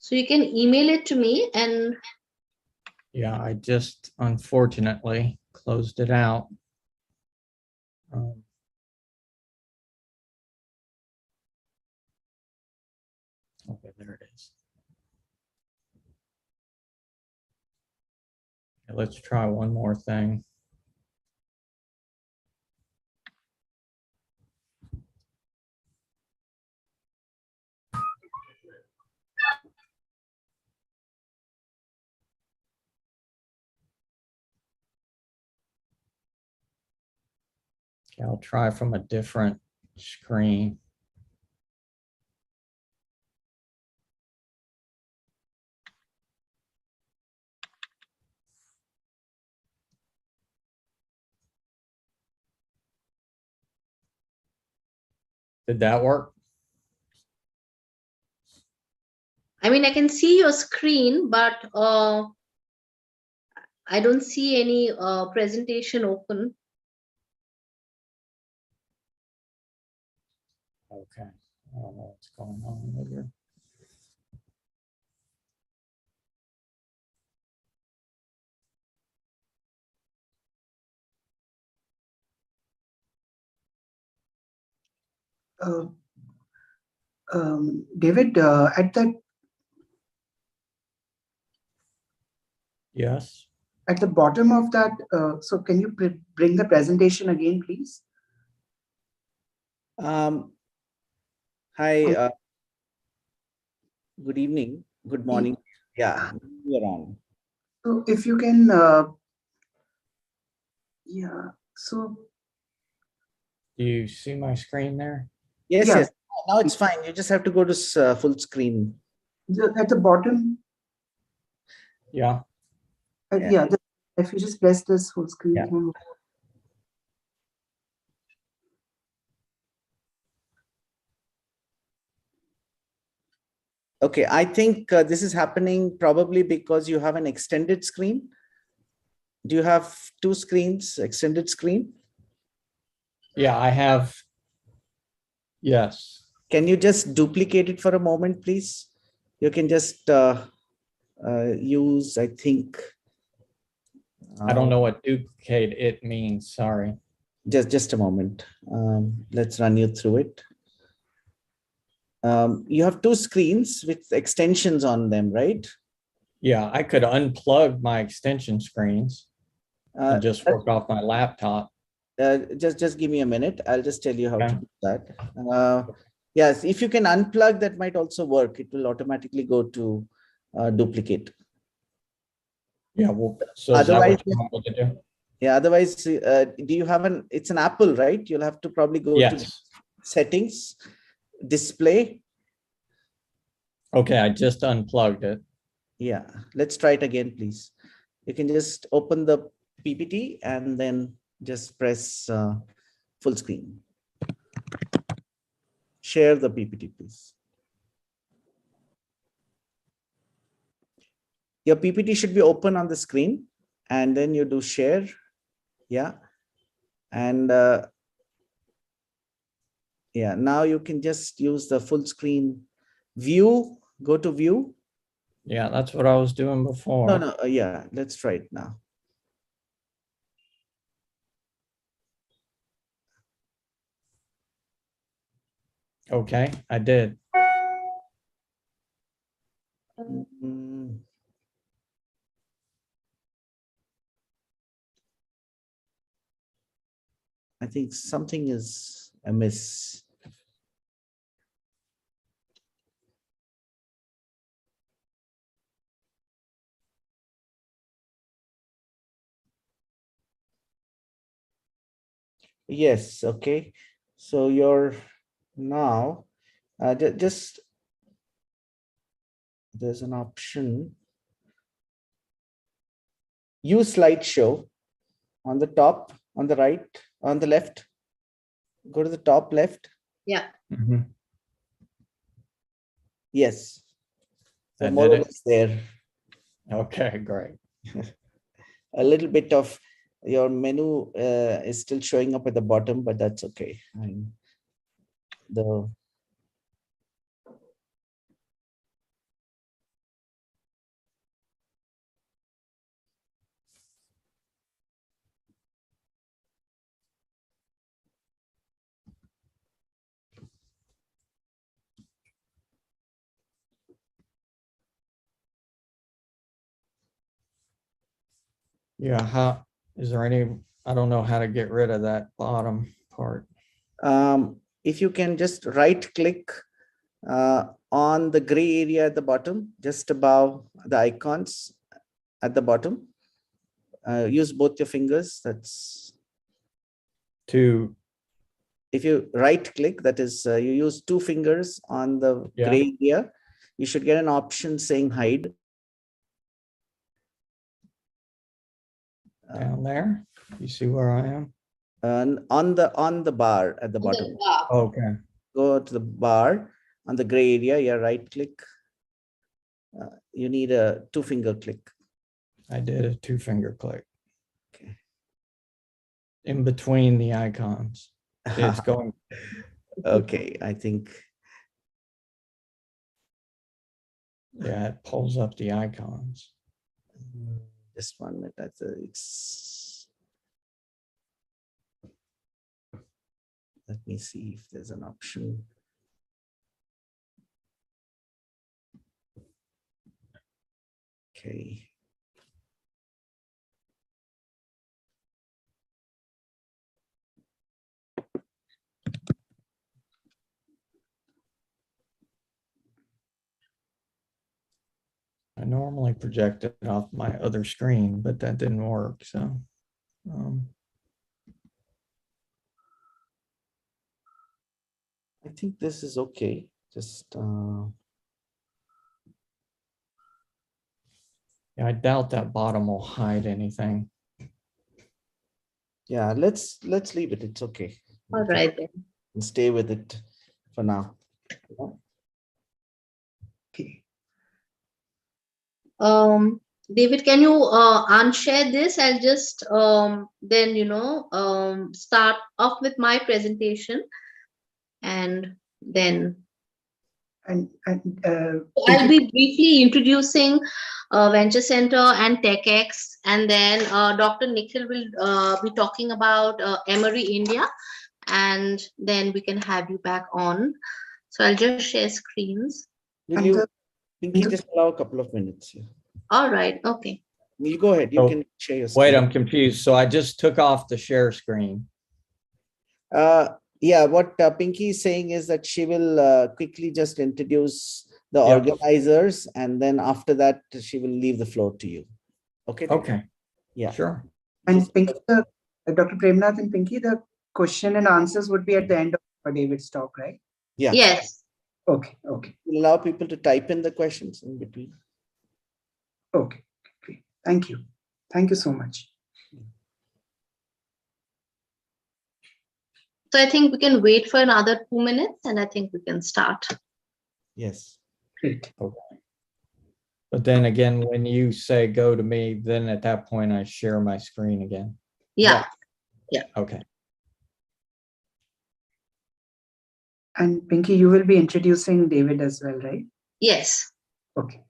So you can email it to me and. Yeah, I just unfortunately closed it out. Okay, there it is. Okay, let's try one more thing. Okay, I'll try from a different screen. Did that work? I mean, I can see your screen, but I don't see any presentation open. Okay, I don't know what's going on with your. David, at Yes. the bottom of that, so can you bring the presentation again, please? Hi, good evening, good morning. Yeah, you're on. So if you can, yeah, so. Do you see my screen there? Yes, Yeah. yes. Now it's fine. You just have to go to full screen. At the bottom, Yeah. yeah, if you just press this full screen. Yeah. Okay, I think this is happening probably because you have an extended screen. Do you have two screens, extended screen? Yeah, I have. Yes. Can you just duplicate it for a moment, please? You can just use, I think. I don't know what duplicate it means. Sorry. Just a moment. Let's run you through it. You have two screens with extensions on them, right? Yeah, I could unplug my extension screens and just work off my laptop. Just give me a minute. I'll just tell you how to do that. Yes, if you can unplug, that might also work. It will automatically go to duplicate. Yeah, well, so is that what you want me to do? Yeah, otherwise, do you have it's an Apple, right? You'll have to probably go to settings, display. Okay, I just unplugged it. Yeah, let's try it again, please. You can just open the PPT and then just press full screen. Share the PPT, please. Your PPT should be open on the screen, and then you do share. Yeah. And yeah, now you can just use the full screen view, go to view. Yeah, that's what I was doing before. No, yeah, let's try it now. Okay, I did. I think something is amiss. Yes, okay. So you're now just there's an option. Use slideshow on the top, on the right, on the left. Go to the top left. Yeah. Mm-hmm. Yes. So I more did or less there. Okay, great. A little bit of your menu is still showing up at the bottom, but that's okay. Yeah, is there I don't know how to get rid of that bottom part. If you can just right click on the gray area at the bottom, just above the icons at the bottom. Use both your fingers. That's if you right click, that is, you use 2 fingers on the gray area, you should get an option saying hide. Down there, you see where I am? On the bar at the bottom. Okay. Go to the bar on the gray area, yeah, right click. You need a 2-finger click. I did a 2-finger click. Okay. In between the icons. It's going. Okay, I think. Yeah, it pulls up the icons. Just 1 minute. It's. Let me see if there's an option. Okay. I normally project it off my other screen, but that didn't work. So, I think this is okay. Just yeah, I doubt that bottom will hide anything. yeah, let's leave it. It's okay. All right then. And stay with it for now. Okay. David, can you unshare this? I'll just then start off with my presentation, and then And I'll be briefly introducing Venture Center and TechX, and then Dr. Nikhil will be talking about Emory India, and then we can have you back on. So I'll just share screens. Will And you, Pinky, just allow a couple of minutes here. All right. Okay. You go ahead. You Oh, can share your screen. Wait, I'm confused. So I just took off the share screen. Yeah, what Pinky is saying is that she will quickly just introduce the Yep. organizers, and then after that, she will leave the floor to you. Okay. David? Okay. Yeah. Sure. And Pinky, Dr. Premnath and Pinky, the question and answers would be at the end of David's talk, right? Yeah. Yes. Okay. Okay. We'll allow people to type in the questions in between. Okay. Great. Thank you. Thank you so much. So I think we can wait for another 2 minutes, and I think we can start. Yes. Great. Okay. But then again, when you say go to me, then at that point I share my screen again. Yeah. Okay. And Pinky, you will be introducing David as well, right? Yes. Okay.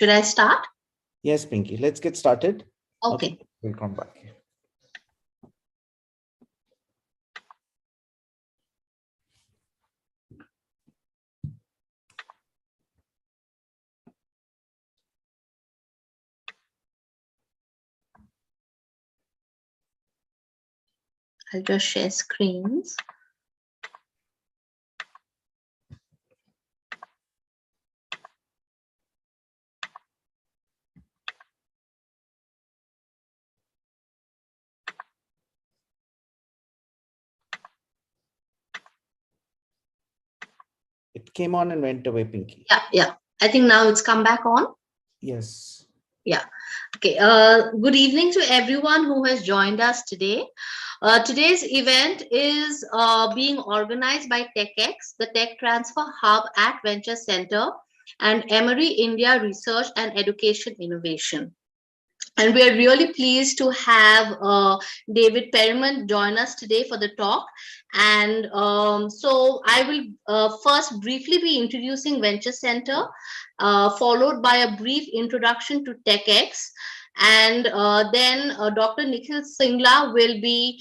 Should I start? Yes, Pinky, let's get started. Okay. We'll come back. I'll just share screens. It came on and went away, Pinky. Yeah. I think now it's come back on. Yes. Yeah. Okay. Good evening to everyone who has joined us today. Today's event is being organized by TechX, the Tech Transfer Hub at Avengers Center, and Emory India Research and Education Innovation. And we are really pleased to have David Perriman join us today for the talk. And so I will first briefly be introducing Venture Center, followed by a brief introduction to TechX. And then Dr. Nikhil Singla will be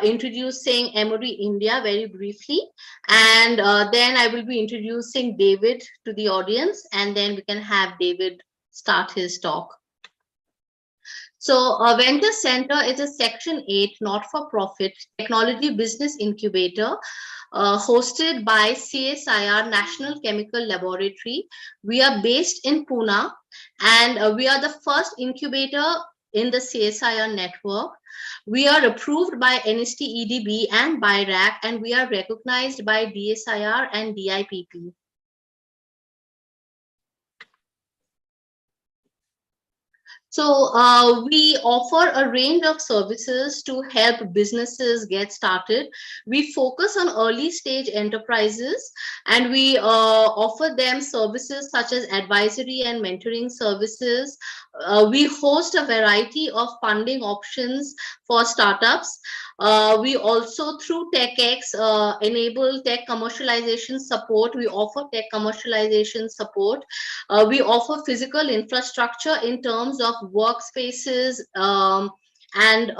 introducing Emory India very briefly. And then I will be introducing David to the audience, and then we can have David start his talk. So Venture Center is a Section 8 not-for-profit technology business incubator hosted by CSIR National Chemical Laboratory. We are based in Pune, and we are the first incubator in the CSIR network. We are approved by NST-EDB and BIRAC, and we are recognized by DSIR and DIPP. So we offer a range of services to help businesses get started. We focus on early stage enterprises, and we offer them services such as advisory and mentoring services. We host a variety of funding options for startups. We also, through TechX, enable tech commercialization support. We offer tech commercialization support. We offer physical infrastructure in terms of workspaces and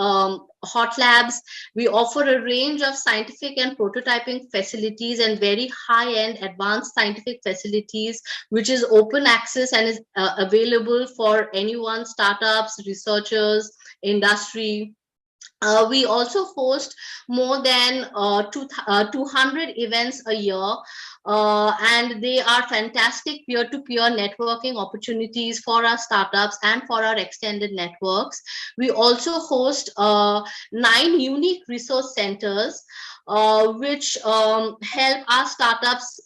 hot labs. We offer a range of scientific and prototyping facilities and very high-end advanced scientific facilities, which is open access and is available for anyone, startups, researchers, industry. We also host more than 200 events a year, and they are fantastic peer-to-peer networking opportunities for our startups and for our extended networks. We also host 9 unique resource centers, which help our startups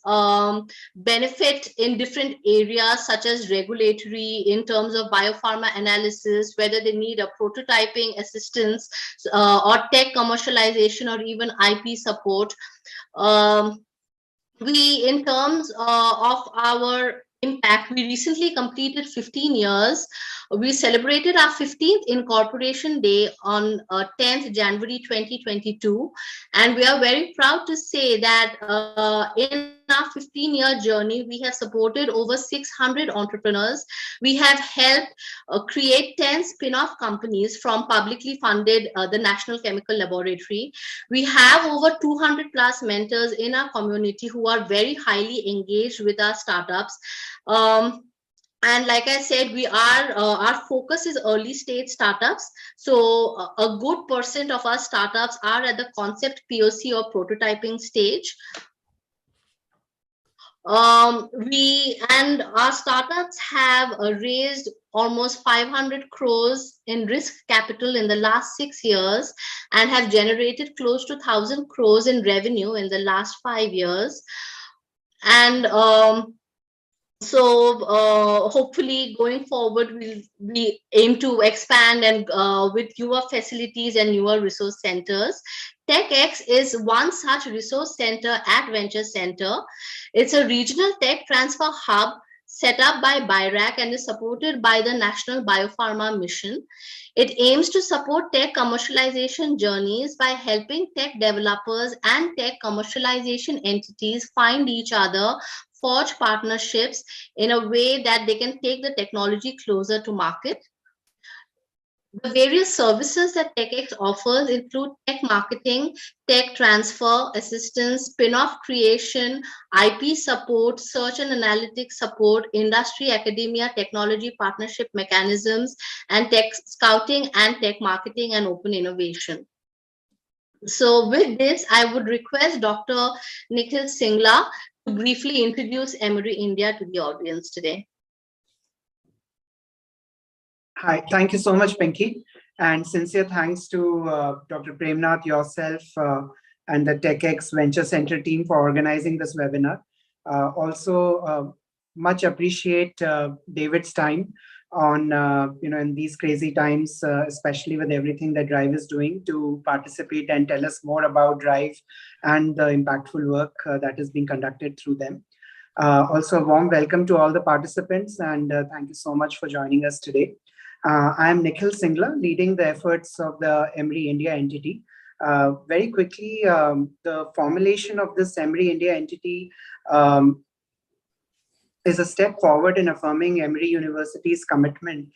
benefit in different areas such as regulatory, in terms of biopharma analysis, whether they need a prototyping assistance, or tech commercialization, or even IP support. We, in terms of our impact, we recently completed 15 years. We celebrated our 15th incorporation day on 10th January 2022, and we are very proud to say that in our 15-year journey, we have supported over 600 entrepreneurs. We have helped create 10 spin-off companies from publicly funded the National Chemical Laboratory. We have over 200 plus mentors in our community who are very highly engaged with our startups. And like I said, we are our focus is early stage startups. So a good percent of our startups are at the concept POC or prototyping stage. Our startups have raised almost 500 crores in risk capital in the last 6 years and have generated close to 1,000 crores in revenue in the last 5 years. And hopefully going forward, we aim to expand and with newer facilities and newer resource centers. TechX is one such resource center at Venture Center. It's a regional tech transfer hub set up by BIRAC and is supported by the National Biopharma Mission. It aims to support tech commercialization journeys by helping tech developers and tech commercialization entities find each other forge partnerships in a way that they can take the technology closer to market. The various services that TechX offers include tech marketing, tech transfer, assistance, spin-off creation, IP support, search and analytics support, industry, academia, technology partnership mechanisms, and tech scouting and tech marketing and open innovation. So with this, I would request Dr. Nikhil Singla to briefly introduce Emory India to the audience today. Hi, thank you so much, Pinky. And sincere thanks to Dr. Premnath, yourself, and the TechX Venture Center team for organizing this webinar. Also, much appreciate David's time on, in these crazy times, especially with everything that Drive is doing, to participate and tell us more about Drive and the impactful work that is being conducted through them. Also, a warm welcome to all the participants, and thank you so much for joining us today. I am Nikhil Singla, leading the efforts of the Emory India entity. Very quickly, the formulation of this Emory India entity is a step forward in affirming Emory University's commitment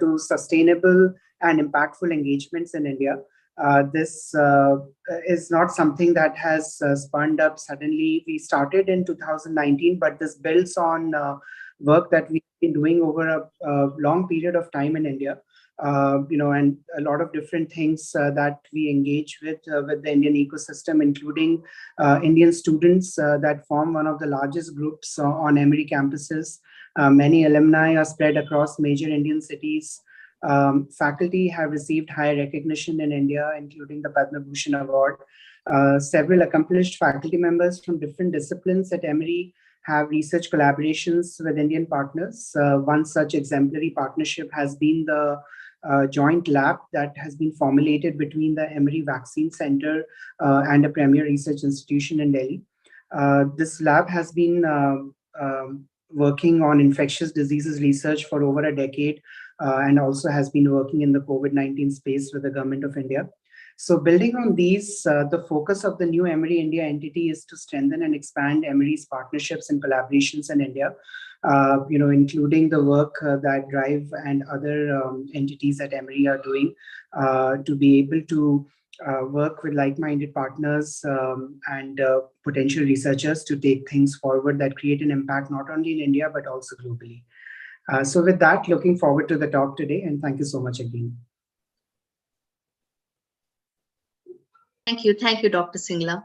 to sustainable and impactful engagements in India. This is not something that has spun up suddenly. We started in 2019, but this builds on work that we've been doing over a long period of time in India. And a lot of different things that we engage with the Indian ecosystem, including Indian students that form one of the largest groups on Emory campuses. Many alumni are spread across major Indian cities. Faculty have received high recognition in India, including the Padma Bhushan Award. Several accomplished faculty members from different disciplines at Emory have research collaborations with Indian partners. One such exemplary partnership has been the joint lab that has been formulated between the Emory Vaccine Center and a premier research institution in Delhi. This lab has been working on infectious diseases research for over a decade and also has been working in the COVID-19 space with the Government of India. So building on these, the focus of the new Emory India entity is to strengthen and expand Emory's partnerships and collaborations in India, including the work that Drive and other entities at Emory are doing to be able to work with like-minded partners and potential researchers to take things forward that create an impact not only in India, but also globally. So with that, looking forward to the talk today, and thank you so much again. Thank you, Dr. Singla.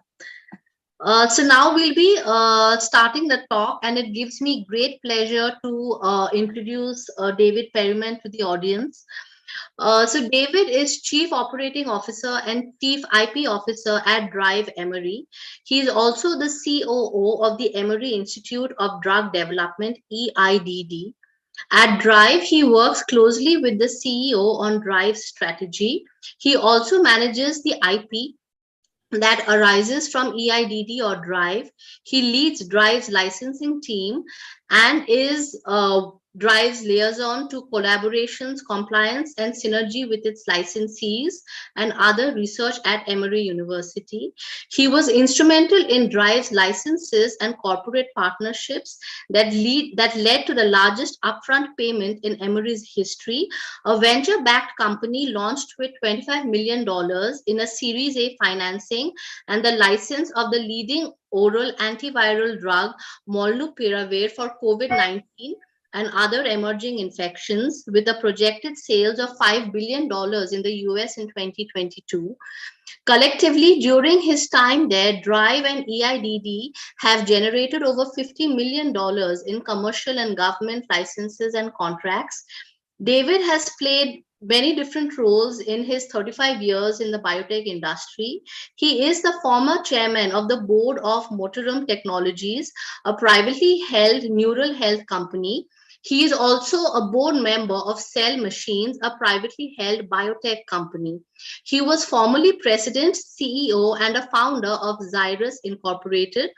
So now we'll be starting the talk, and it gives me great pleasure to introduce David Perryman to the audience. So David is Chief Operating Officer and Chief IP Officer at Drive Emory. He is also the COO of the Emory Institute of Drug Development, EIDD. At Drive, he works closely with the CEO on Drive's strategy. He also manages the IP that arises from EIDD or Drive. He leads Drive's licensing team and is Drive's liaison to collaborations, compliance, and synergy with its licensees and other research at Emory University. He was instrumental in Drive's licenses and corporate partnerships that led to the largest upfront payment in Emory's history. A venture-backed company launched with $25 million in a Series A financing and the license of the leading oral antiviral drug molnupiravir for COVID-19 and other emerging infections, with a projected sales of $5 billion in the US in 2022. Collectively, during his time there, Drive and EIDD have generated over $50 million in commercial and government licenses and contracts. David has played many different roles in his 35 years in the biotech industry. He is the former chairman of the board of Motorum Technologies, a privately held neural health company. He is also a board member of Cell Machines, a privately held biotech company. He was formerly president, CEO, and a founder of Xyrus Incorporated,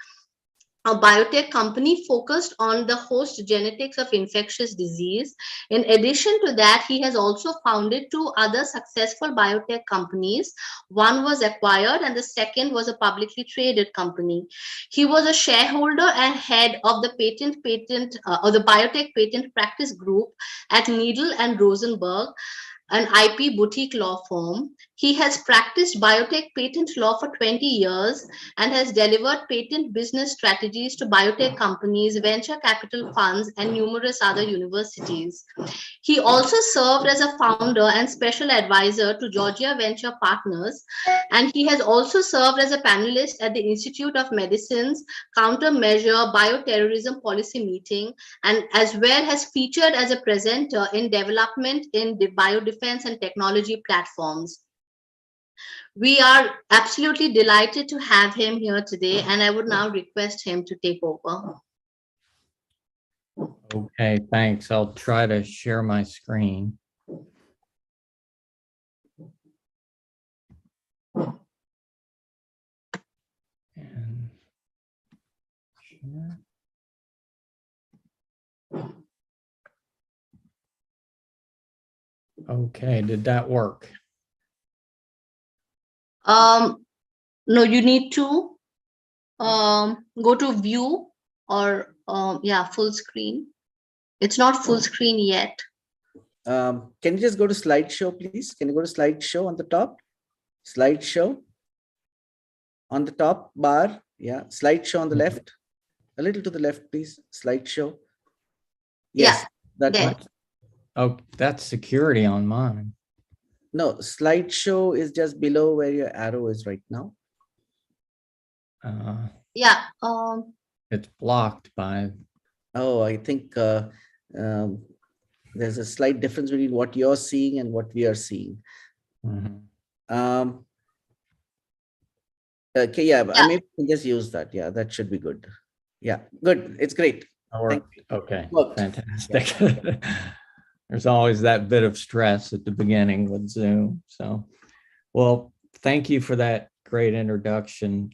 a biotech company focused on the host genetics of infectious disease. In addition to that, he has also founded two other successful biotech companies. One was acquired, and the second was a publicly traded company. He was a shareholder and head of the or the biotech patent practice group at Needle and Rosenberg, an IP boutique law firm. He has practiced biotech patent law for 20 years and has delivered patent business strategies to biotech companies, venture capital funds, and numerous other universities. He also served as a founder and special advisor to Georgia Venture Partners, and he has also served as a panelist at the Institute of Medicine's Countermeasure Bioterrorism Policy Meeting, and as well has featured as a presenter in development in the biodefense and technology platforms. We are absolutely delighted to have him here today, and I would now request him to take over. Okay, thanks. I'll try to share my screen. And share. Okay, did that work? No, you need to go to view or yeah, full screen. It's not full screen yet. Can you just go to slideshow, please? Can you go to slideshow on the top? Slideshow on the top bar. Yeah, slideshow on the left. A little to the left, please. Slideshow. Yes, Yeah, that there. one. Oh, that's security on mine. No, slideshow is just below where your arrow is right now. Yeah. It's blocked by. Oh, I think there's a slight difference between what you're seeing and what we are seeing. Okay, yeah, I maybe we can just use that. Yeah, that should be good. Yeah, good. It's great. Okay, Worked. fantastic. Yeah. There's always that bit of stress at the beginning with Zoom. So, well, thank you for that great introduction,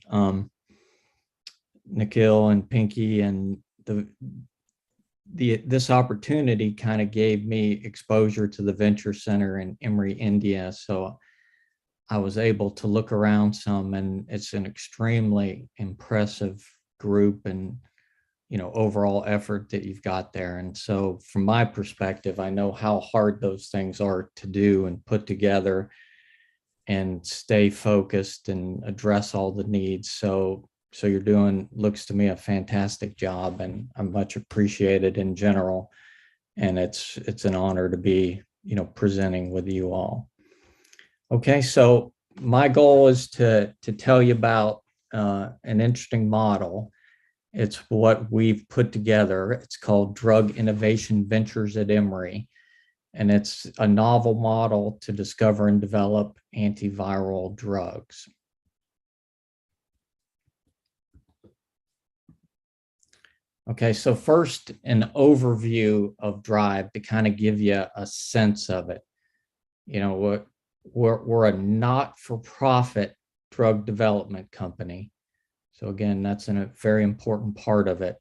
Nikhil and Pinky, and this opportunity kind of gave me exposure to the Venture Center in Emory, India. So I was able to look around some, and it's an extremely impressive group and, you know, overall effort that you've got there. And so from my perspective, I know how hard those things are to do and put together and stay focused and address all the needs. So you're doing, looks to me, a fantastic job, and I'm much appreciated in general. And it's an honor to be, you know, presenting with you all. Okay, so my goal is to tell you about an interesting model. It's what we've put together. It's called Drug Innovation Ventures at Emory, and it's a novel model to discover and develop antiviral drugs. Okay, so first, an overview of DRIVE to kind of give you a sense of it. You know, we're a not-for-profit drug development company. So again, that's a very important part of it,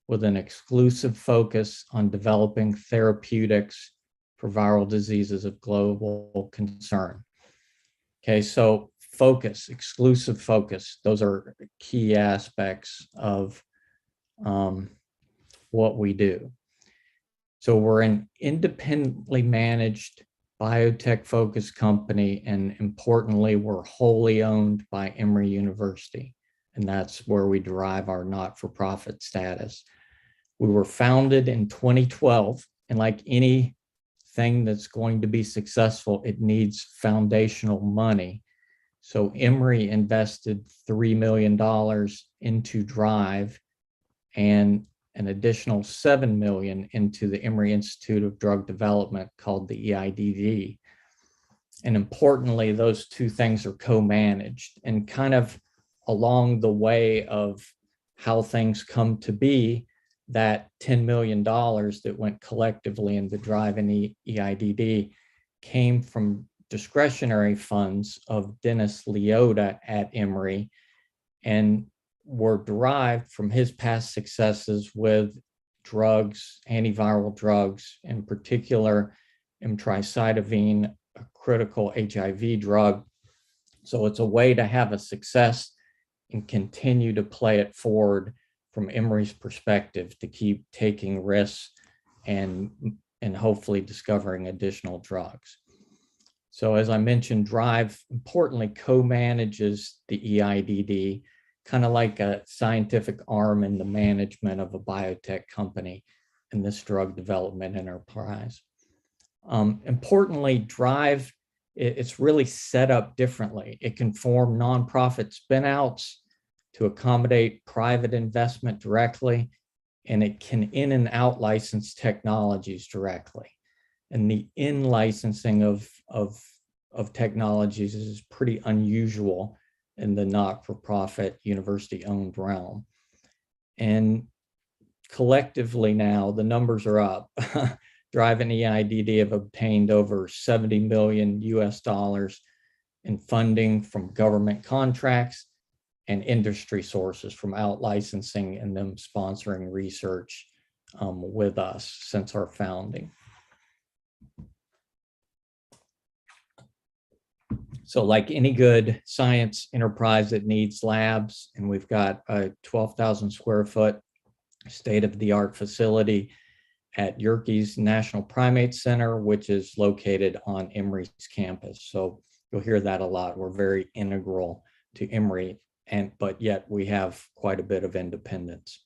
with an exclusive focus on developing therapeutics for viral diseases of global concern. Okay, so focus, exclusive focus, those are key aspects of what we do. So we're an independently managed biotech-focused company, and importantly, we're wholly owned by Emory University, and that's where we derive our not-for-profit status. We were founded in 2012, and like anything that's going to be successful, it needs foundational money. So Emory invested $3 million into DRIVE and an additional $7 million into the Emory Institute of Drug Development, called the EIDD. And importantly, those two things are co-managed, and kind of along the way of how things come to be, that $10 million that went collectively into DRIVE and EIDD came from discretionary funds of Dennis Leota at Emory. And were derived from his past successes with drugs, antiviral drugs, in particular, emtricitabine, a critical HIV drug. So it's a way to have a success and continue to play it forward from Emory's perspective to keep taking risks and hopefully discovering additional drugs. So as I mentioned, Drive importantly co-manages the EIDD, kind of like a scientific arm in the management of a biotech company in this drug development enterprise. Importantly, Drive, it's really set up differently. It can form nonprofit spinouts to accommodate private investment directly, and it can in and out license technologies directly. And the in licensing of technologies is pretty unusual in the not-for-profit university-owned realm. And collectively now, the numbers are up. Drive and EIDD have obtained over 70 million US dollars in funding from government contracts and industry sources from out licensing and them sponsoring research with us since our founding. So like any good science enterprise, it needs labs, and we've got a 12,000 square foot state-of-the-art facility at Yerkes National Primate Center, which is located on Emory's campus. So you'll hear that a lot. We're very integral to Emory, but yet we have quite a bit of independence.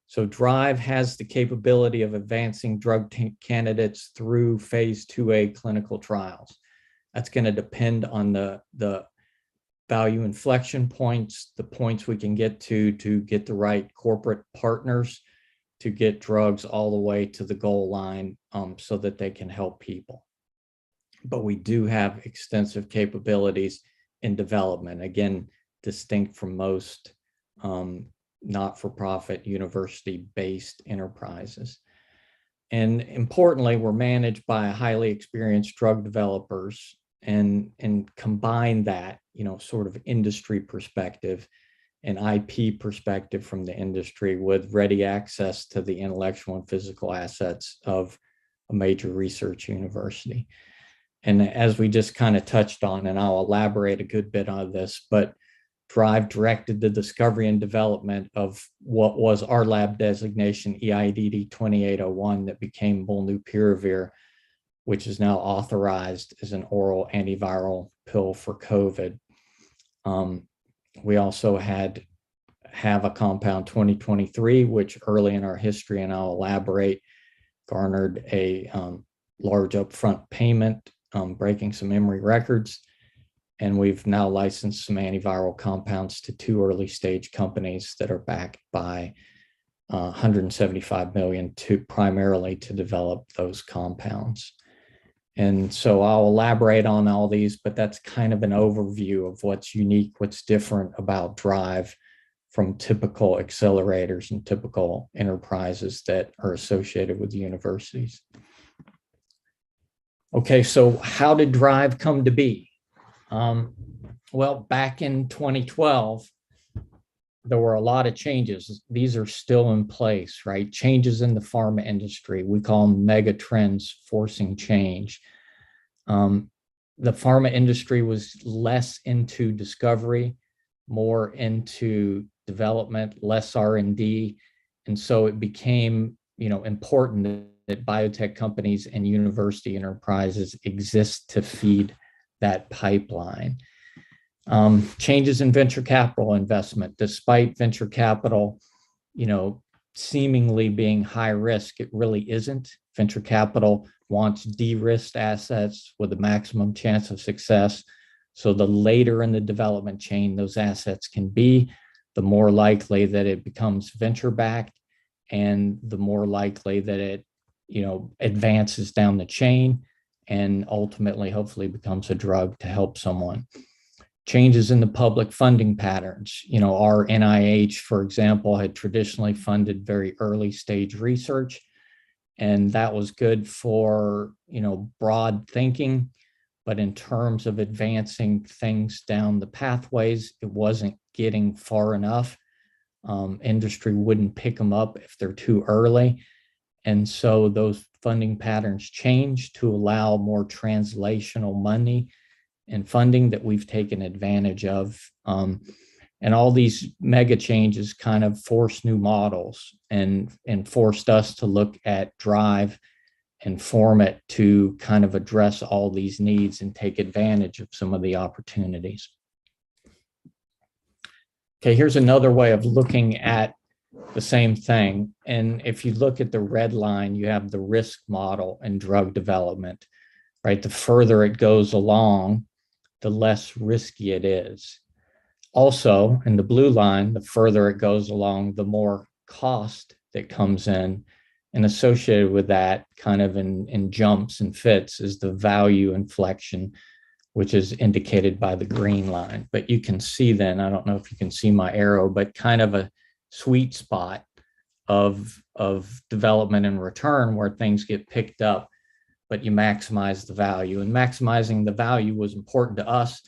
So Drive has the capability of advancing drug candidates through phase 2A clinical trials. That's going to depend on the value inflection points, the points we can get to get the right corporate partners to get drugs all the way to the goal line so that they can help people. But we do have extensive capabilities in development, again, distinct from most not-for-profit university-based enterprises. And importantly, we're managed by highly experienced drug developers and combine that, sort of industry perspective and IP perspective from the industry with ready access to the intellectual and physical assets of a major research university. And as we just kind of touched on, and I'll elaborate a good bit on this, but Drive directed the discovery and development of what was our lab designation, EIDD 2801, that became molnupiravir, which is now authorized as an oral antiviral pill for COVID. We also have a compound 2023, which early in our history, and I'll elaborate, garnered a large upfront payment, breaking some Emory records. And we've now licensed some antiviral compounds to 2 early stage companies that are backed by 175 million primarily to develop those compounds. And so I'll elaborate on all these, but that's kind of an overview of what's unique, what's different about Drive from typical accelerators and typical enterprises that are associated with universities. Okay, so how did Drive come to be? Well, back in 2012, there were a lot of changes. These are still in place, right? Changes in the pharma industry. We call them mega trends forcing change. The pharma industry was less into discovery, more into development, less R&D. And so it became, important that biotech companies and university enterprises exist to feed that pipeline. Changes in venture capital investment, despite venture capital, seemingly being high risk, it really isn't. Venture capital wants de-risked assets with a maximum chance of success. So the later in the development chain those assets can be, the more likely that it becomes venture-backed, and the more likely that it, advances down the chain and ultimately, hopefully, becomes a drug to help someone. Changes in the public funding patterns. Our NIH, for example, had traditionally funded very early stage research, and that was good for, broad thinking. But in terms of advancing things down the pathways, it wasn't getting far enough Industry wouldn't pick them up if they're too early. And so those funding patterns changed to allow more translational money and funding that we've taken advantage of. And all these mega changes kind of forced new models and forced us to look at drive and form it to kind of address all these needs and take advantage of some of the opportunities. Okay, here's another way of looking at the same thing. And if you look at the red line, you have the risk model in drug development, right? The further it goes along, the less risky it is. Also, in the blue line, the further it goes along, the more cost that comes in. And associated with that, kind of in jumps and fits, is the value inflection, which is indicated by the green line. But you can see then, I don't know if you can see my arrow, but kind of a sweet spot of development and return where things get picked up, but you maximize the value. And maximizing the value was important to us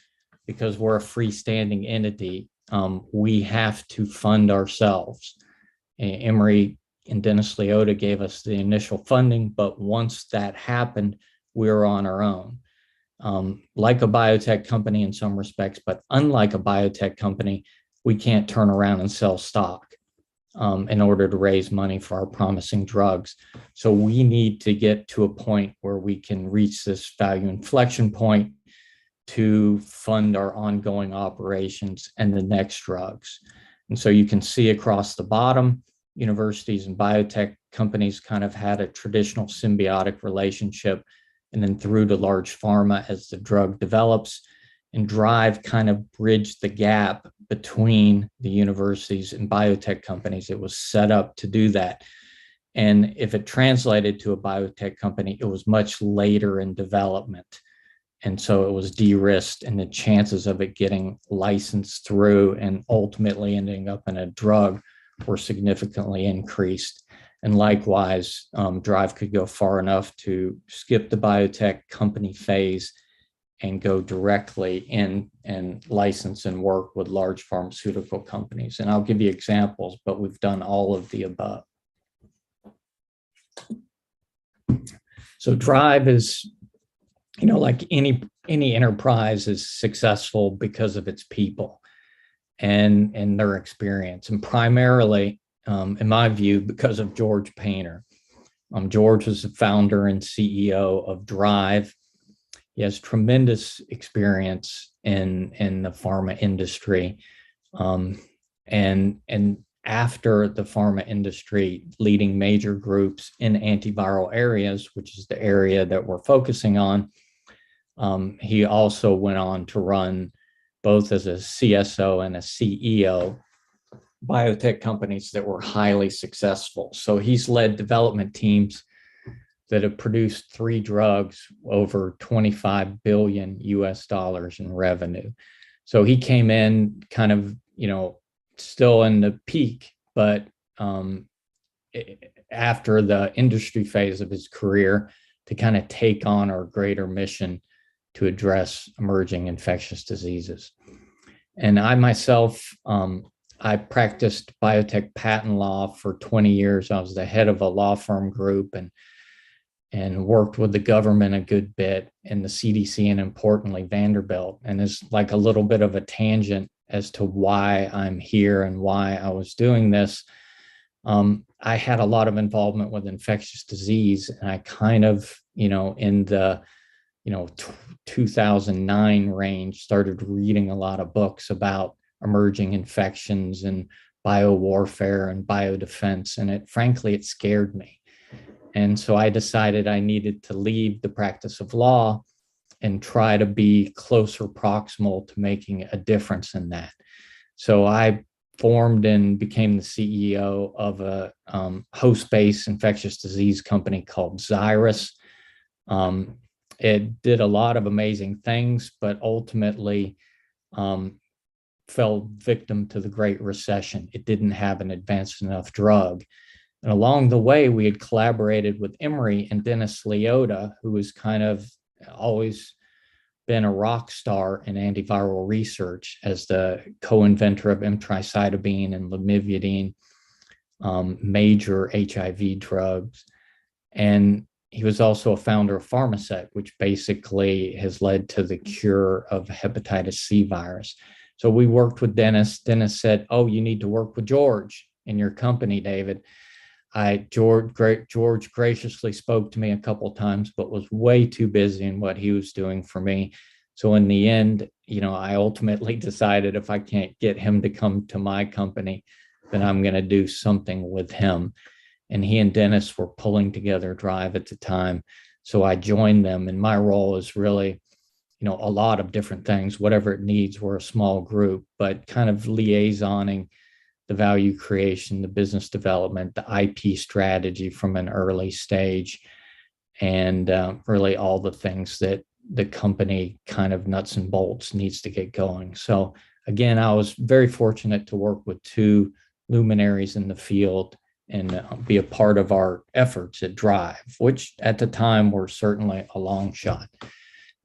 because we're a freestanding entity. We have to fund ourselves. Emory and Dennis Leota gave us the initial funding, but once that happened, we were on our own. Like a biotech company in some respects, but unlike a biotech company, we can't turn around and sell stock in order to raise money for our promising drugs. So we need to get to a point where we can reach this value inflection point to fund our ongoing operations and the next drugs. And so you can see across the bottom, universities and biotech companies kind of had a traditional symbiotic relationship, and then through to large pharma as the drug develops, and drive kind of bridged the gap between the universities and biotech companies. It was set up to do that. And if it translated to a biotech company, it was much later in development. And so it was de-risked, and the chances of it getting licensed through and ultimately ending up in a drug were significantly increased. And likewise, drive could go far enough to skip the biotech company phase and go directly in and license and work with large pharmaceutical companies. And I'll give you examples, but we've done all of the above. So drive is, like any enterprise, is successful because of its people and their experience, and primarily, in my view, because of George Painter. George was the founder and CEO of Drive. He has tremendous experience in the pharma industry, and after the pharma industry, leading major groups in antiviral areas, which is the area that we're focusing on. He also went on to run, both as a CSO and a CEO, biotech companies that were highly successful. So he's led development teams that have produced 3 drugs over $25 billion in revenue. So he came in kind of, still in the peak, but after the industry phase of his career, to kind of take on our greater mission to address emerging infectious diseases. And I myself, I practiced biotech patent law for 20 years. I was the head of a law firm group and worked with the government a good bit, in the CDC, and importantly, Vanderbilt. And it's like a little bit of a tangent as to why I'm here and why I was doing this. I had a lot of involvement with infectious disease, and I kind of, in the 2009 range, started reading a lot of books about emerging infections and biowarfare and biodefense. And frankly, it scared me. And so I decided I needed to leave the practice of law and try to be closer proximal to making a difference in that. So I formed and became the CEO of a host-based infectious disease company called Xyrus. It did a lot of amazing things, but ultimately fell victim to the Great Recession. It didn't have an advanced enough drug. And along the way, we had collaborated with Emory and Dennis Leota, who was kind of always been a rock star in antiviral research as the co-inventor of emtricitabine and lamivudine, major HIV drugs. And he was also a founder of Pharmasec, which basically has led to the cure of hepatitis C virus. So we worked with Dennis. Dennis said, "Oh, you need to work with George in your company, David." George graciously spoke to me a couple of times, but was way too busy in what he was doing for me. So in the end, I ultimately decided if I can't get him to come to my company, then I'm going to do something with him. And he and Dennis were pulling together Drive at the time. So I joined them, and my role is really, a lot of different things, whatever it needs. We're a small group, but kind of liaisoning the value creation, the business development, the IP strategy from an early stage, and really all the things that the company kind of nuts and bolts needs to get going. So again, I was very fortunate to work with two luminaries in the field and be a part of our efforts at Drive, which at the time were certainly a long shot.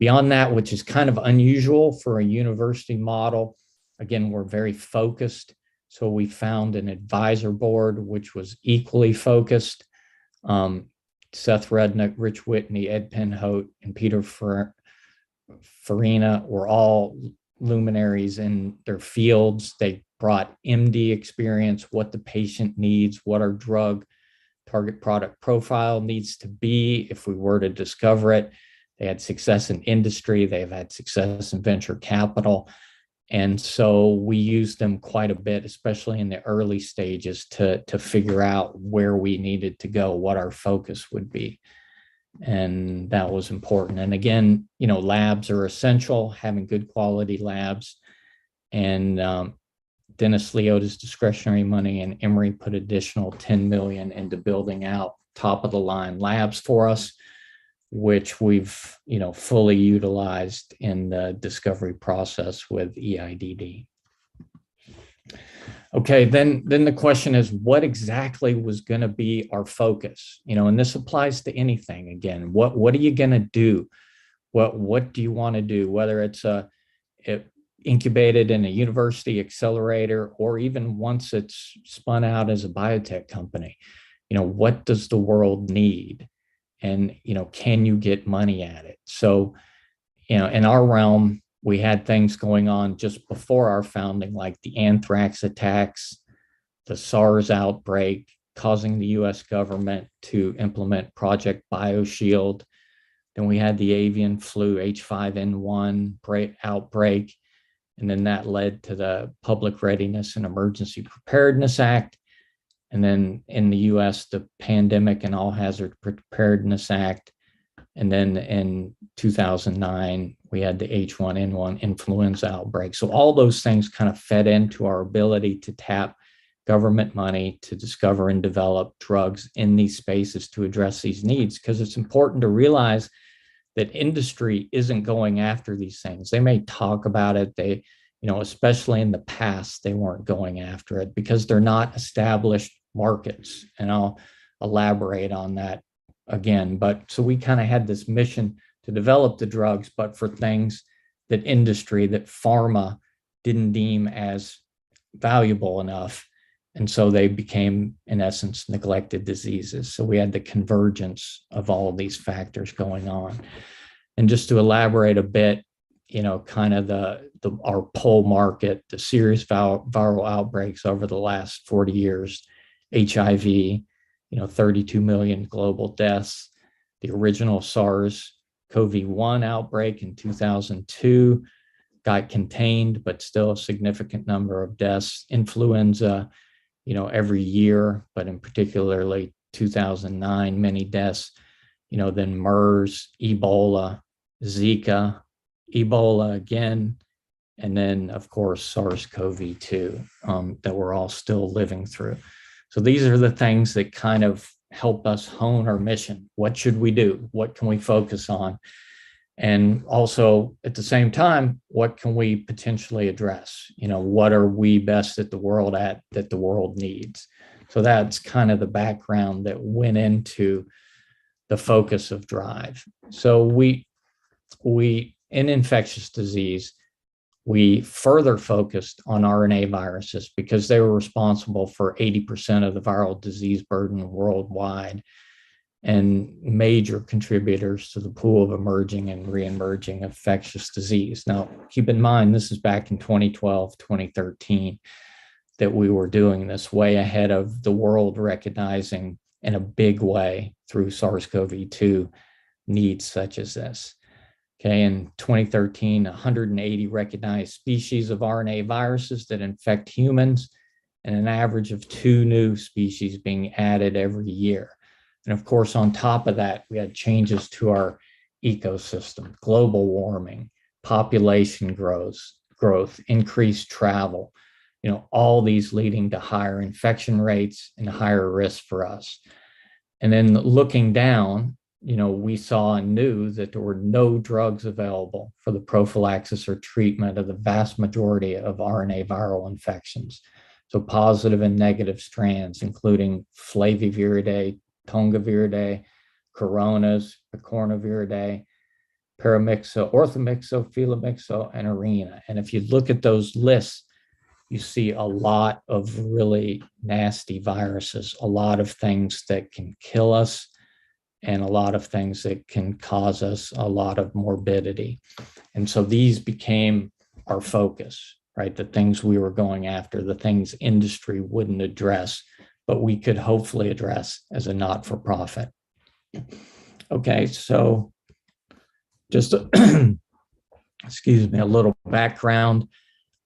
Beyond that, which is kind of unusual for a university model, again, we're very focused. So we found an advisor board, which was equally focused. Seth Rednick, Rich Whitney, Ed Penhote, and Peter Farina were all luminaries in their fields. They brought MD experience, what the patient needs, what our drug target product profile needs to be if we were to discover it. They had success in industry. They've had success in venture capital. And so we used them quite a bit, especially in the early stages, to figure out where we needed to go, what our focus would be. And that was important. And again, labs are essential, having good quality labs. And Dennis Leota's discretionary money and Emory put additional $10 million into building out top of the line labs for us, which we've fully utilized in the discovery process with EIDD. Okay, then the question is, what exactly was going to be our focus? And this applies to anything. Again, what are you going to do? What do you want to do? Whether it's incubated in a university accelerator, or even once it's spun out as a biotech company, what does the world need? And, can you get money at it? So, in our realm, we had things going on just before our founding, like the anthrax attacks, the SARS outbreak, causing the US government to implement Project BioShield. Then we had the avian flu H5N1 outbreak. And then that led to the Public Readiness and Emergency Preparedness Act. And then in the US, the Pandemic and All Hazard Preparedness Act. And then in 2009, we had the H1N1 influenza outbreak. So all those things kind of fed into our ability to tap government money to discover and develop drugs in these spaces to address these needs. Because it's important to realize that industry isn't going after these things. They may talk about it. They, especially in the past, they weren't going after it because they're not established markets. And I'll elaborate on that again. But so we kind of had this mission to develop the drugs, but for things that industry, that pharma didn't deem as valuable enough. And so they became, in essence, neglected diseases. So we had the convergence of all of these factors going on. And just to elaborate a bit, kind of our pull market, the serious viral outbreaks over the last 40 years, HIV, 32 million global deaths, the original SARS-CoV-1 outbreak in 2002 got contained, but still a significant number of deaths. Influenza, every year, but in particularly 2009, many deaths, then MERS, Ebola, Zika, Ebola again, and then of course, SARS-CoV-2 that we're all still living through. So these are the things that kind of help us hone our mission. What should we do? What can we focus on? And also at the same time, what can we potentially address? What are we best at the world at that the world needs? So that's kind of the background that went into the focus of Drive. So we in infectious disease, we further focused on RNA viruses because they were responsible for 80% of the viral disease burden worldwide and major contributors to the pool of emerging and re-emerging infectious disease. Now, keep in mind, this is back in 2012, 2013, that we were doing this, way ahead of the world recognizing in a big way through SARS-CoV-2 needs such as this. Okay, in 2013, 180 recognized species of RNA viruses that infect humans, and an average of 2 new species being added every year. And of course, on top of that, we had changes to our ecosystem, global warming, population growth, increased travel, all these leading to higher infection rates and higher risk for us. And then looking down, we saw and knew that there were no drugs available for the prophylaxis or treatment of the vast majority of RNA viral infections. So positive and negative strands, including flaviviridae, tongaviridae, coronas, picornaviridae, paramyxo, orthomyxo, filamyxo, and arena. And if you look at those lists, you see a lot of really nasty viruses, a lot of things that can kill us, and a lot of things that can cause us a lot of morbidity. And so these became our focus, right? The things we were going after, the things industry wouldn't address, but we could hopefully address as a not-for-profit. Okay, so just, excuse me, a little background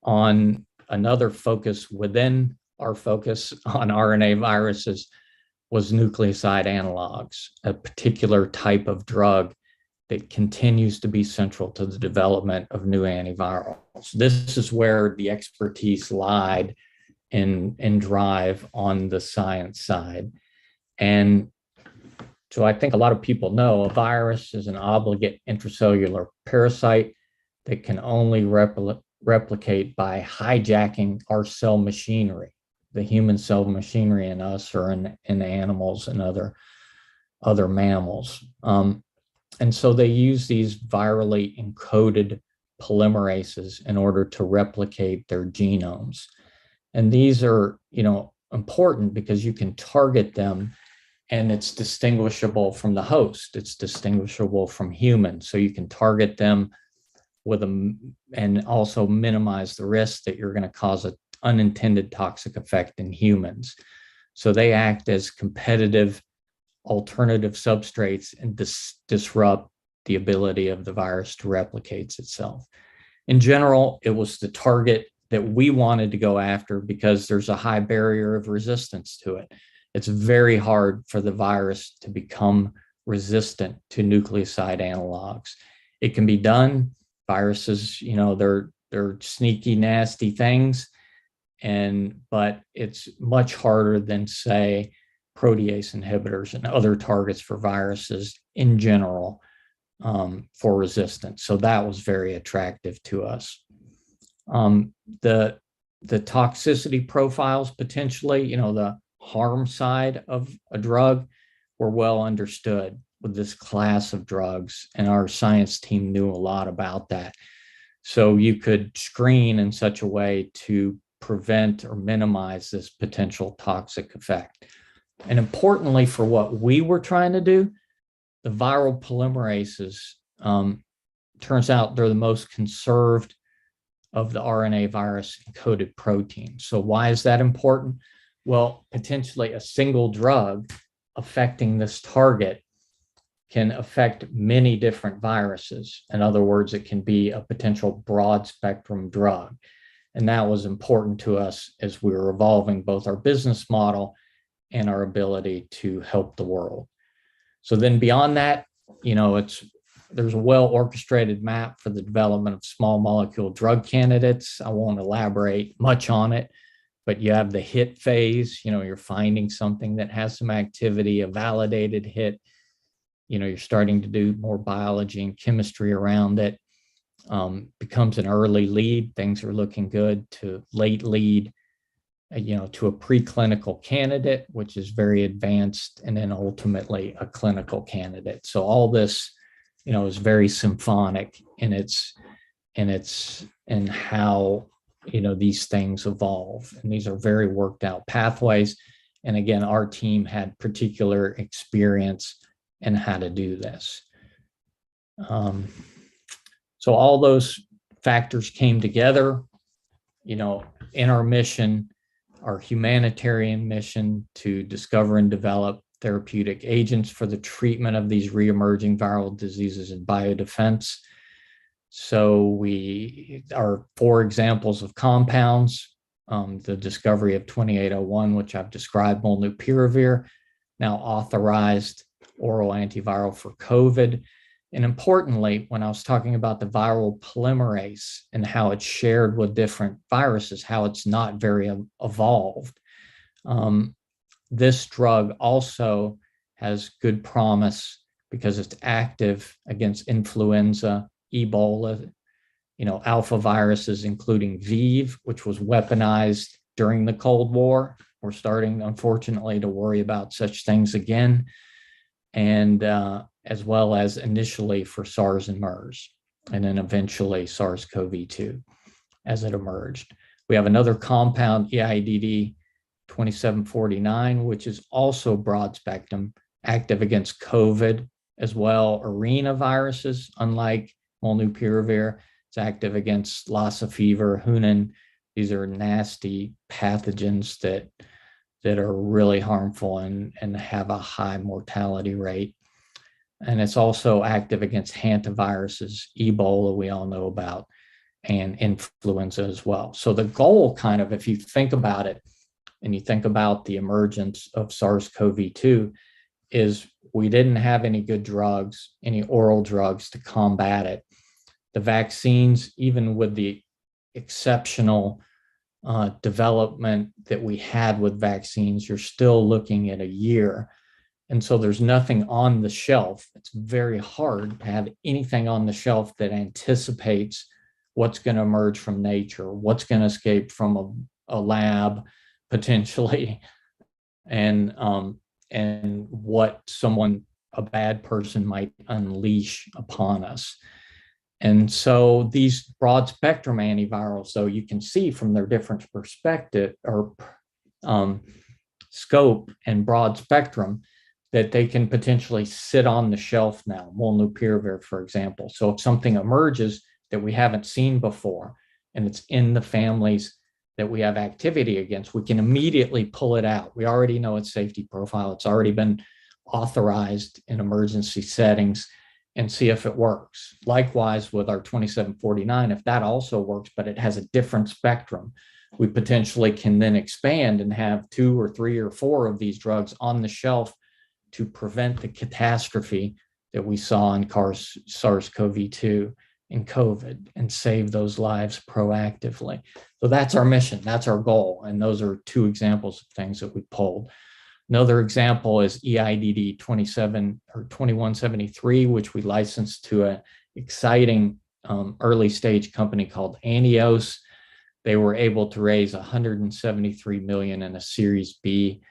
on another focus within our focus on RNA viruses was nucleoside analogs, a particular type of drug that continues to be central to the development of new antivirals. This is where the expertise lied in drive on the science side. And so I think a lot of people know a virus is an obligate intracellular parasite that can only replicate by hijacking our cell machinery, the human cell machinery in us or in animals and other mammals. And so they use these virally encoded polymerases in order to replicate their genomes. And these are, important because you can target them and it's distinguishable from the host. It's distinguishable from humans. So you can target them and also minimize the risk that you're going to cause an unintended toxic effect in humans. So they act as competitive alternative substrates and disrupt the ability of the virus to replicate itself. In general, it was the target that we wanted to go after because there's a high barrier of resistance to it. It's very hard for the virus to become resistant to nucleoside analogs. It can be done. Viruses, they're sneaky, nasty things, but it's much harder than, say, protease inhibitors and other targets for viruses in general for resistance. So that was very attractive to us. The toxicity profiles potentially, the harm side of a drug were well understood with this class of drugs, and our science team knew a lot about that. So you could screen in such a way to prevent or minimize this potential toxic effect. And importantly, for what we were trying to do, the viral polymerases, turns out they're the most conserved of the RNA virus encoded proteins. So why is that important? Well, potentially a single drug affecting this target can affect many different viruses. In other words, it can be a potential broad spectrum drug. And that was important to us as we were evolving both our business model and our ability to help the world. So then beyond that, there's a well-orchestrated map for the development of small molecule drug candidates. I won't elaborate much on it, but you have the hit phase, you're finding something that has some activity, a validated hit, you're starting to do more biology and chemistry around it, becomes an early lead, things are looking good, to late lead, to a preclinical candidate, which is very advanced, and then ultimately a clinical candidate. So all this is very symphonic in how, these things evolve. And these are very worked out pathways. And again, our team had particular experience in how to do this. So all those factors came together, in our mission, our humanitarian mission to discover and develop therapeutic agents for the treatment of these reemerging viral diseases and biodefense. So we are 4 examples of compounds, the discovery of 2801, which I've described, molnupiravir, now authorized oral antiviral for COVID. And importantly, when I was talking about the viral polymerase and how it's shared with different viruses, how it's not very evolved, this drug also has good promise because it's active against influenza, Ebola, alpha viruses, including VIV, which was weaponized during the Cold War. We're starting, unfortunately, to worry about such things again. And as well as initially for SARS and MERS, and then eventually SARS-CoV-2 as it emerged. We have another compound, EIDD 2749, which is also broad spectrum, active against COVID as well, arenaviruses, unlike molnupiravir. It's active against Lassa fever, Hunan. These are nasty pathogens that are really harmful and have a high mortality rate. And it's also active against hantaviruses, Ebola, we all know about, and influenza as well. So the goal, kind of, if you think about it, and you think about the emergence of SARS-CoV-2, is we didn't have any good drugs, any oral drugs to combat it. The vaccines, even with the exceptional development that we had with vaccines, you're still looking at a year. And so there's nothing on the shelf. It's very hard to have anything on the shelf that anticipates what's going to emerge from nature, what's going to escape from a lab potentially, and what a bad person might unleash upon us. And so these broad spectrum antivirals, though, you can see from their different perspective or scope and broad spectrum, that they can potentially sit on the shelf now, molnupiravir, for example. So if something emerges that we haven't seen before, and it's in the families that we have activity against, we can immediately pull it out. We already know its safety profile. It's already been authorized in emergency settings, and see if it works. Likewise with our 2749, if that also works, but it has a different spectrum, we potentially can then expand and have 2 or 3 or 4 of these drugs on the shelf to prevent the catastrophe that we saw in SARS-CoV-2 and COVID, and save those lives proactively. So that's our mission, that's our goal. And those are 2 examples of things that we pulled. Another example is EIDD 2173, which we licensed to an exciting early stage company called Anios. They were able to raise $173 million in a Series B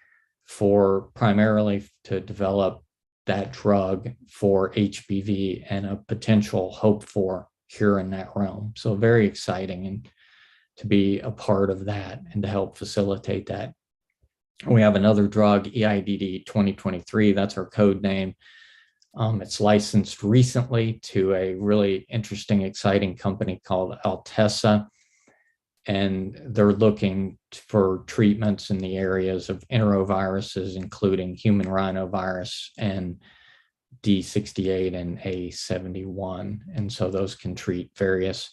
primarily to develop that drug for HPV and a potential hope for cure in that realm. So very exciting, and to be a part of that and to help facilitate that. We have another drug, EIDD 2023, that's our code name. It's licensed recently to a really interesting, exciting company called Altessa, and they're looking for treatments in the areas of enteroviruses, including human rhinovirus and D68 and A71. And so those can treat various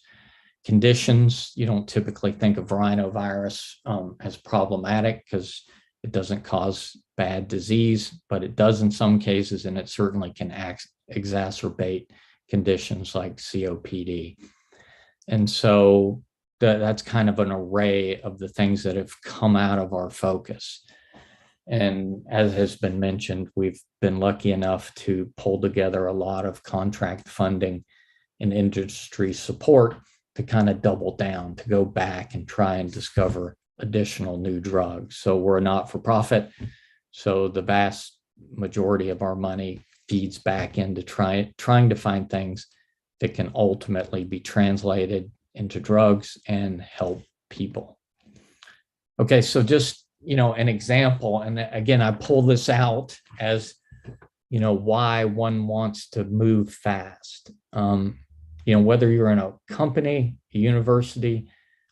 conditions. You don't typically think of rhinovirus as problematic because it doesn't cause bad disease, but it does in some cases, and it certainly can exacerbate conditions like COPD. And so that's kind of an array of the things that have come out of our focus. And as has been mentioned, we've been lucky enough to pull together a lot of contract funding and industry support to kind of double down, to go back and try and discover additional new drugs. So we're a not-for-profit. So the vast majority of our money feeds back into trying to find things that can ultimately be translated into drugs and help people. Okay, so just, an example, and again, I pull this out as, why one wants to move fast. Whether you're in a company, a university,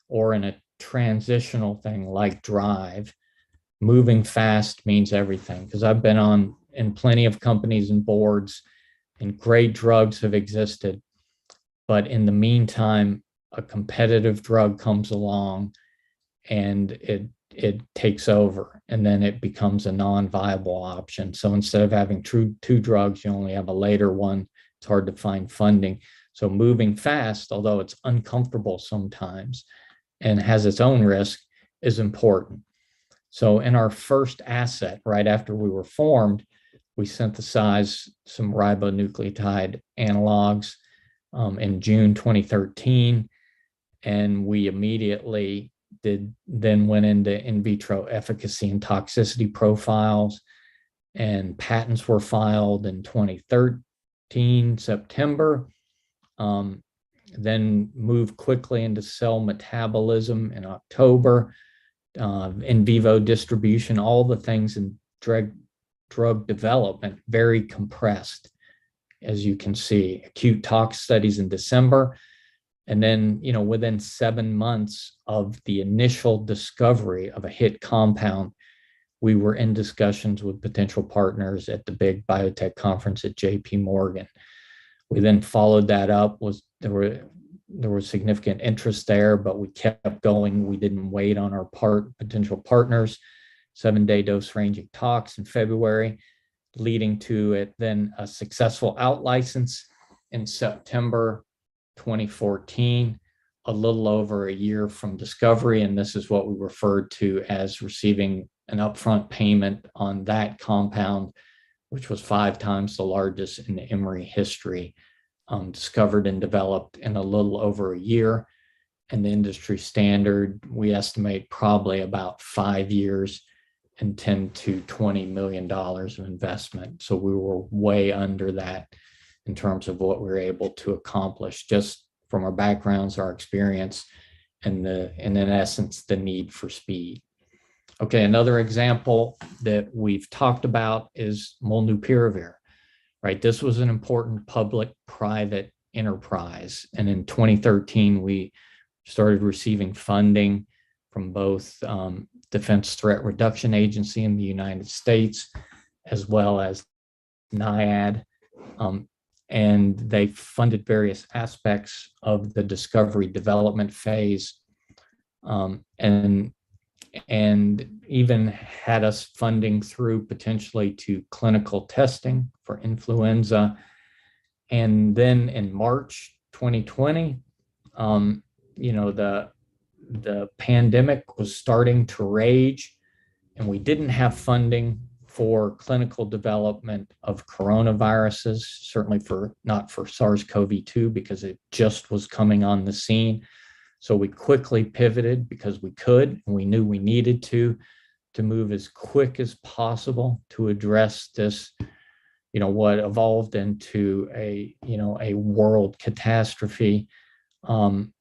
or in a transitional thing like Drive, moving fast means everything. Because I've been in plenty of companies and boards, and great drugs have existed. But in the meantime, a competitive drug comes along and it takes over, and then it becomes a non-viable option. So instead of having two drugs, you only have a later one. It's hard to find funding. So moving fast, although it's uncomfortable sometimes and has its own risk, is important. So in our first asset, right after we were formed, we synthesized some ribonucleotide analogs in June 2013, and we immediately went into in vitro efficacy and toxicity profiles, and patents were filed in 2013 September. Then moved quickly into cell metabolism in October, in vivo distribution, all the things in drug development, very compressed, as you can see. Acute tox studies in December. And then, within 7 months of the initial discovery of a hit compound, we were in discussions with potential partners at the big biotech conference at JP Morgan. We then followed that up. There was significant interest there, but we kept going. We didn't wait on our potential partners. 7-day dose ranging talks in February, leading to it then a successful out license in September 2014, a little over a year from discovery. And this is what we referred to as receiving an upfront payment on that compound, which was 5 times the largest in the Emory history, discovered and developed in a little over a year. And the industry standard, we estimate probably about 5 years and $10 to $20 million of investment. So we were way under that in terms of what we were able to accomplish just from our backgrounds, our experience, and in essence, the need for speed. Okay, another example that we've talked about is molnupiravir, right? This was an important public-private enterprise. And in 2013, we started receiving funding from both Defense Threat Reduction Agency in the United States, as well as NIAID. And they funded various aspects of the discovery development phase, and even had us funding through potentially to clinical testing for influenza. And then in March 2020, the pandemic was starting to rage, and we didn't have funding for clinical development of coronaviruses, certainly not for SARS-CoV-2, because it just was coming on the scene. So we quickly pivoted because we could, and we knew we needed to move as quick as possible to address this, what evolved into a world catastrophe. And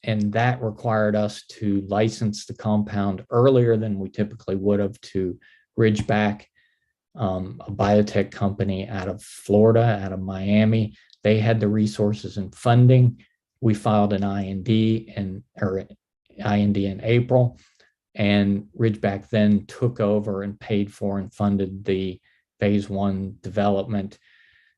that required us to license the compound earlier than we typically would have to Ridgeback, a biotech company out of Florida, out of Miami. They had the resources and funding. We filed an IND in April, and Ridgeback then took over and paid for and funded the phase 1 development.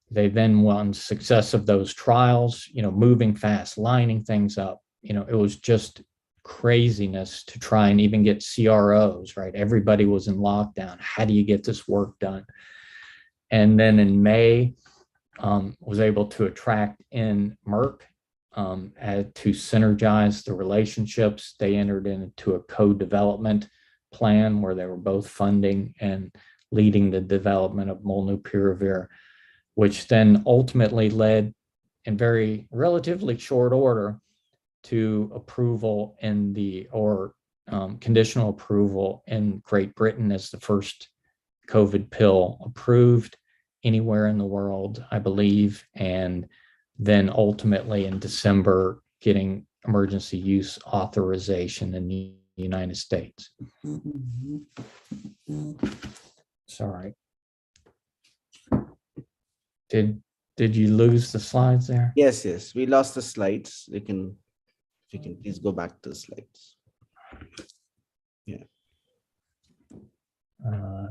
They then won success of those trials, moving fast, lining things up. It was just craziness to try and even get CROs, right? Everybody was in lockdown. How do you get this work done? And then in May, was able to attract in Merck to synergize the relationships. They entered into a co-development plan where they were both funding and leading the development of molnupiravir, which then ultimately led in very relatively short order to approval conditional approval in Great Britain as the first COVID pill approved, anywhere in the world, I believe, and then ultimately in December getting emergency use authorization in the United States. Sorry. Did you lose the slides there? Yes, yes, we lost the slides. If you can please go back to the slides. Yeah.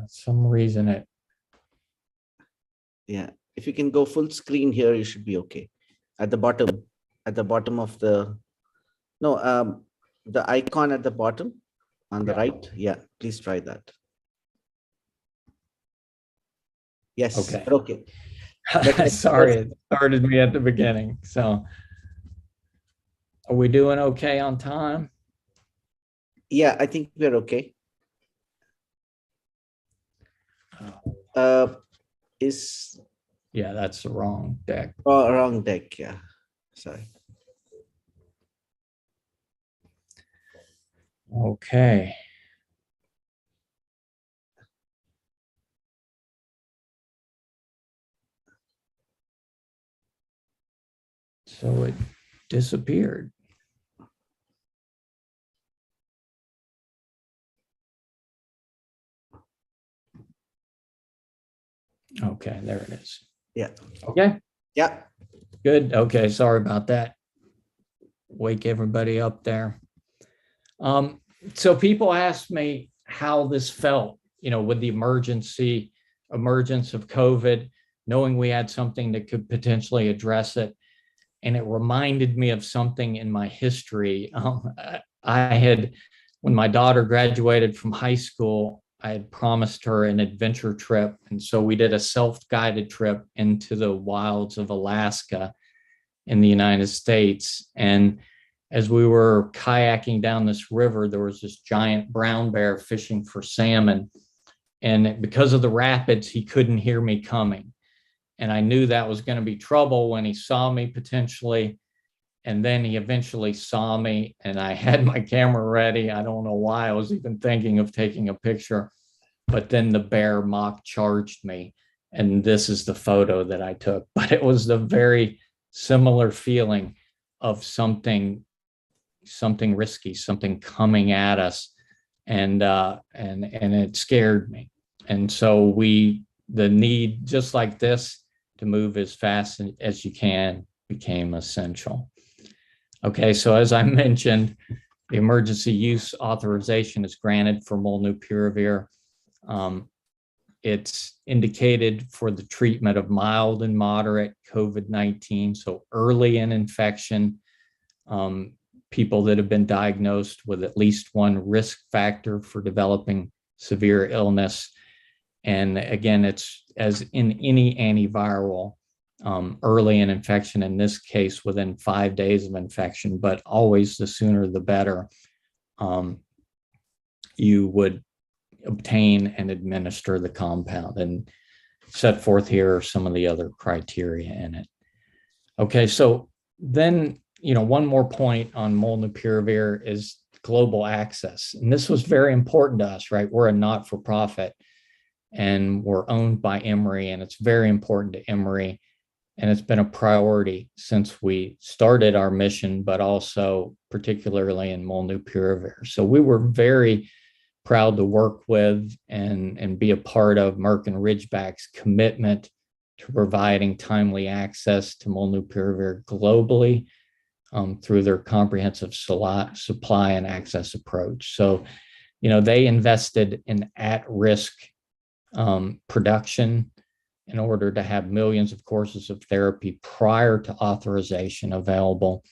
Some reason it. Yeah, if you can go full screen here, you should be okay. At the bottom of the, no, the icon at the bottom on the right. Yeah, please try that. Yes, Okay. okay. Sorry, it started me at the beginning. So are we doing okay on time? Yeah, I think we're okay. Is Yeah, that's the wrong deck. wrong deck. Yeah, sorry. Okay. So it disappeared. Okay, there it is. Yeah. Okay, Yeah. good. Okay, sorry about that. Wake everybody up there. So people ask me how this felt, with the emergence of COVID, knowing we had something that could potentially address it. And it reminded me of something in my history. When my daughter graduated from high school, I had promised her an adventure trip. And so we did a self-guided trip into the wilds of Alaska in the United States. And as we were kayaking down this river, there was this giant brown bear fishing for salmon. And because of the rapids, he couldn't hear me coming. And I knew that was going to be trouble when he saw me potentially. And then he eventually saw me and I had my camera ready. I don't know why I was even thinking of taking a picture, but then the bear mock charged me. And this is the photo that I took, but it was the very similar feeling of something risky, something coming at us. And it scared me. And so the need, just like this, to move as fast as you can became essential. Okay, so as I mentioned, the emergency use authorization is granted for molnupiravir. It's indicated for the treatment of mild and moderate COVID-19, so early in infection, people that have been diagnosed with at least one risk factor for developing severe illness. And again, it's as in any antiviral, early in infection, in this case, within 5 days of infection, but always the sooner the better, you would obtain and administer the compound. And set forth here are some of the other criteria in it. Okay, so then, one more point on molnupiravir is global access. And this was very important to us, right? We're a not-for-profit and we're owned by Emory, and it's very important to Emory. And it's been a priority since we started our mission, but also particularly in molnupiravir. So we were very proud to work with and be a part of Merck and Ridgeback's commitment to providing timely access to molnupiravir globally through their comprehensive supply and access approach. So, they invested in at-risk production in order to have millions of courses of therapy prior to authorization available.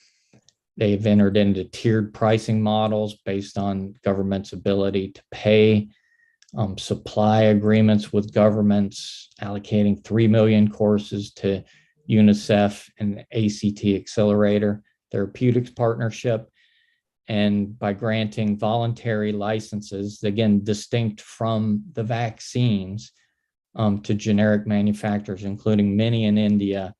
They've entered into tiered pricing models based on government's ability to pay, supply agreements with governments, allocating 3 million courses to UNICEF and ACT Accelerator Therapeutics Partnership, and by granting voluntary licenses, again, distinct from the vaccines, to generic manufacturers, including many in India,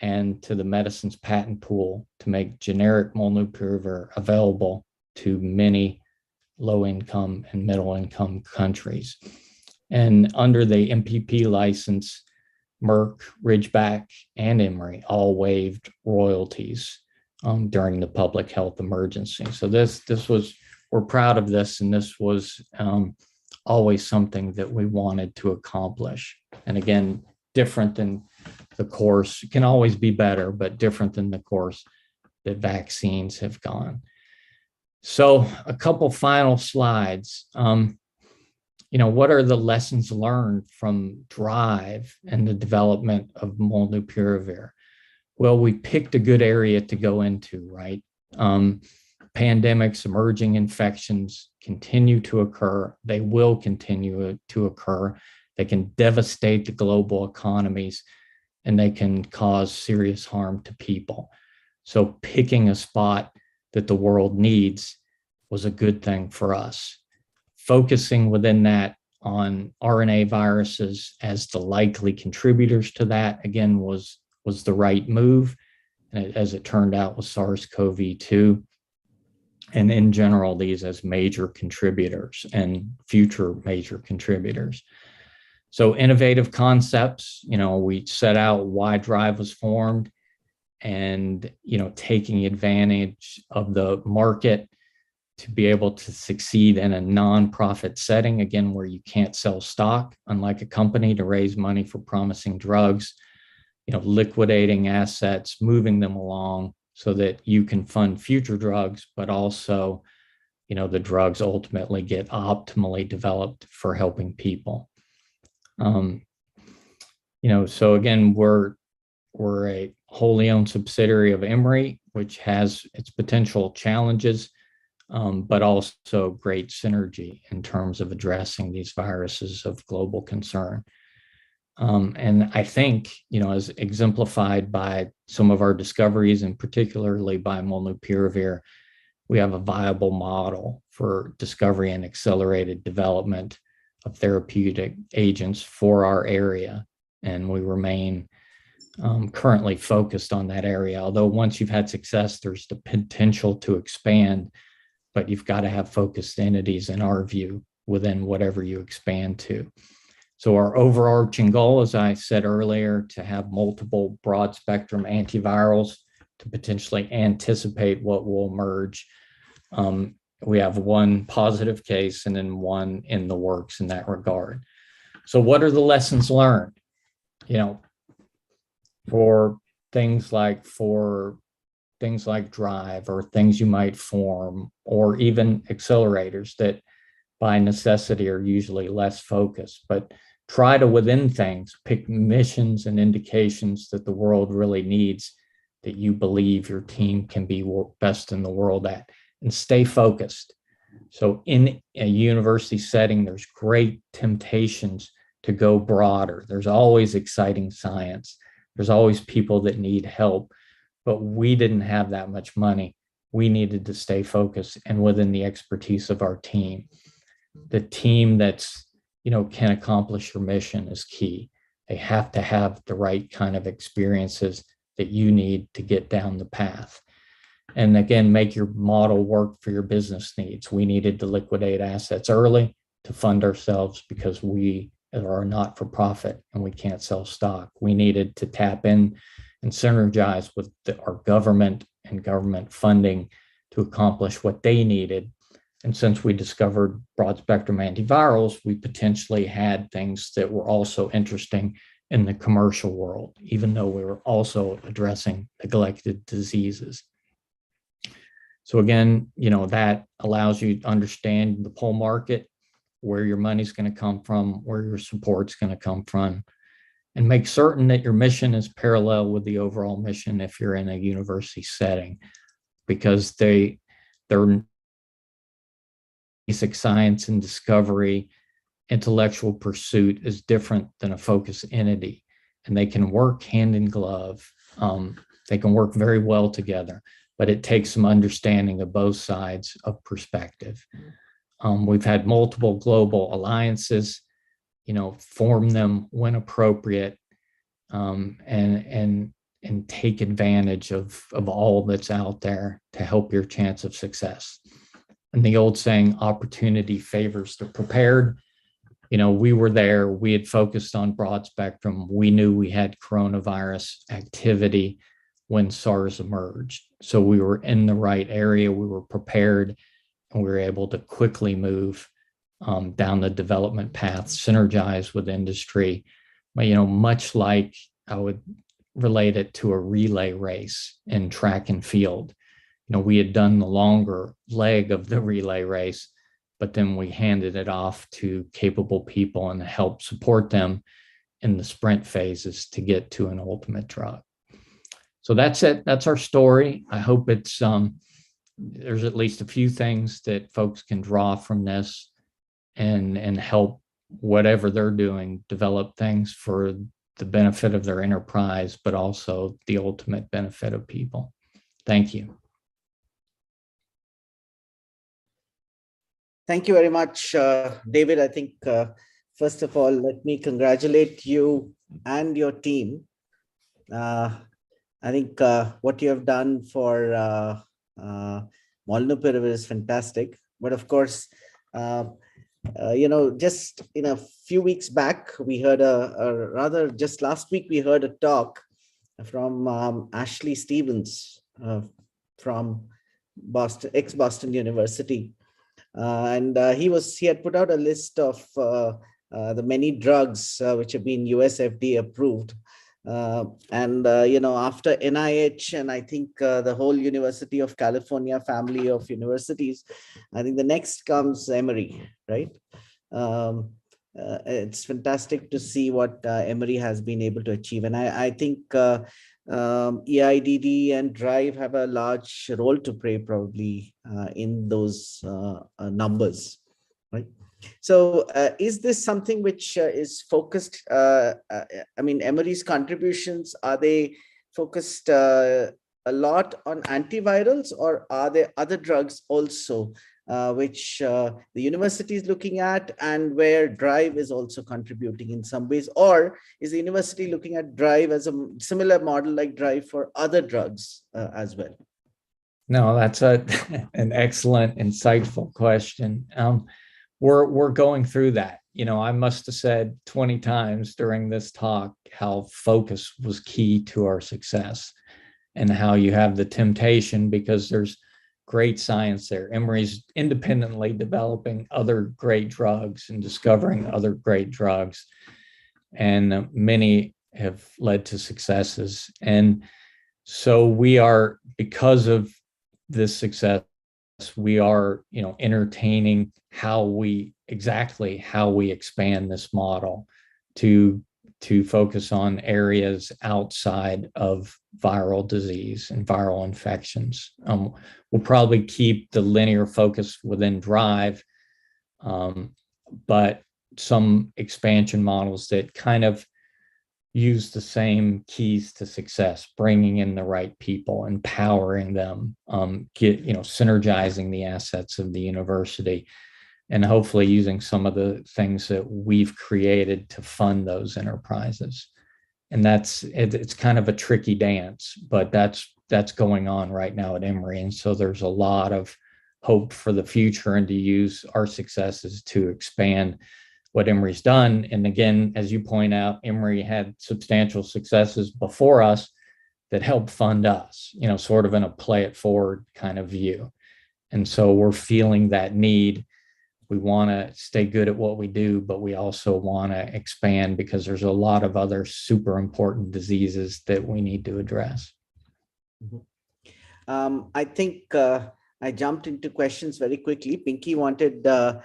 and to the medicines patent pool to make generic molnupiravir available to many low-income and middle-income countries. And under the MPP license, Merck, Ridgeback, and Emory all waived royalties during the public health emergency. So this was, we're proud of this, and this was always something that we wanted to accomplish. And again, different than the course, it can always be better, but different than the course that vaccines have gone. So a couple final slides. What are the lessons learned from DRIVE and the development of molnupiravir? Well, we picked a good area to go into, right? Pandemics, emerging infections continue to occur. They will continue to occur. They can devastate the global economies, and they can cause serious harm to people. So picking a spot that the world needs was a good thing for us. Focusing within that on RNA viruses as the likely contributors to that, again, was the right move, and as it turned out with SARS-CoV-2, and in general, these as major contributors and future major contributors. So innovative concepts, we set out why DRIVE was formed, and, taking advantage of the market to be able to succeed in a nonprofit setting, again, where you can't sell stock, unlike a company, to raise money for promising drugs, liquidating assets, moving them along so that you can fund future drugs, but also, the drugs ultimately get optimally developed for helping people. So again, we're a wholly owned subsidiary of Emory, which has its potential challenges, but also great synergy in terms of addressing these viruses of global concern. And I think, as exemplified by some of our discoveries, and particularly by molnupiravir, we have a viable model for discovery and accelerated development of therapeutic agents for our area. And we remain currently focused on that area. Although once you've had success, there's the potential to expand, but you've got to have focused entities, in our view, within whatever you expand to. So our overarching goal, as I said earlier, to have multiple broad spectrum antivirals to potentially anticipate what will emerge. We have one positive case and then one in the works in that regard. So what are the lessons learned? For things like DRIVE, or things you might form, or even accelerators that by necessity are usually less focused, but try to, within things, pick missions and indications that the world really needs, that you believe your team can be best in the world at, and stay focused. So in a university setting, there's great temptations to go broader. There's always exciting science. There's always people that need help, but we didn't have that much money. We needed to stay focused and within the expertise of our team. The team that's, can accomplish your mission is key. They have to have the right kind of experiences that you need to get down the path. And again, make your model work for your business needs. We needed to liquidate assets early to fund ourselves because we are not for profit and we can't sell stock. We needed to tap in and synergize with our government and government funding to accomplish what they needed. And since we discovered broad spectrum antivirals, we potentially had things that were also interesting in the commercial world, even though we were also addressing neglected diseases. So again, that allows you to understand the pull market, where your money's going to come from, where your support's going to come from, and make certain that your mission is parallel with the overall mission if you're in a university setting, because their basic science and discovery, intellectual pursuit is different than a focused entity, and they can work hand in glove. They can work very well together, but it takes some understanding of both sides of perspective. We've had multiple global alliances, form them when appropriate, and take advantage of all that's out there to help your chance of success. And the old saying, opportunity favors the prepared. we were there. We had focused on broad spectrum. We knew we had coronavirus activity when SARS emerged. So we were in the right area. We were prepared, and we were able to quickly move down the development path, synergize with industry. But, much like I would relate it to a relay race in track and field. We had done the longer leg of the relay race, but then we handed it off to capable people and helped support them in the sprint phases to get to an ultimate drug. So that's it. That's our story. I hope it's there's at least a few things that folks can draw from this and help whatever they're doing develop things for the benefit of their enterprise, but also the ultimate benefit of people. Thank you. Thank you very much, David. I think, first of all, let me congratulate you and your team. I think what you have done for Molnupiravir is fantastic. But of course, just in a few weeks back, we heard just last week, we heard a talk from Ashley Stevens from Boston, ex-Boston University. And he had put out a list of the many drugs which have been US FDA approved. After NIH and I think the whole University of California family of universities, I think the next comes Emory, right? It's fantastic to see what Emory has been able to achieve. And I think EIDD and DRIVE have a large role to play probably in those numbers, right? So is this something which is focused, Emory's contributions, are they focused a lot on antivirals, or are there other drugs also which the university is looking at and where DRIVE is also contributing in some ways? Or is the university looking at DRIVE as a similar model like DRIVE for other drugs as well? No, that's an excellent, insightful question. We're going through that. I must have said 20 times during this talk how focus was key to our success, and how you have the temptation, because there's great science there. Emory's independently developing other great drugs and discovering other great drugs, and many have led to successes. And so we are, because of this success, we are, entertaining how we expand this model to focus on areas outside of viral disease and viral infections. We'll probably keep the linear focus within DRIVE, but some expansion models that kind of use the same keys to success, bringing in the right people, empowering them, synergizing the assets of the university, and hopefully using some of the things that we've created to fund those enterprises. And it's kind of a tricky dance, but that's going on right now at Emory. And so there's a lot of hope for the future, and to use our successes to expand what Emory's done. And again, as you point out, Emory had substantial successes before us that helped fund us, sort of in a play it forward kind of view. And so we're feeling that need. We want to stay good at what we do, but we also want to expand, because there's a lot of other super important diseases that we need to address. I think I jumped into questions very quickly. Pinky wanted to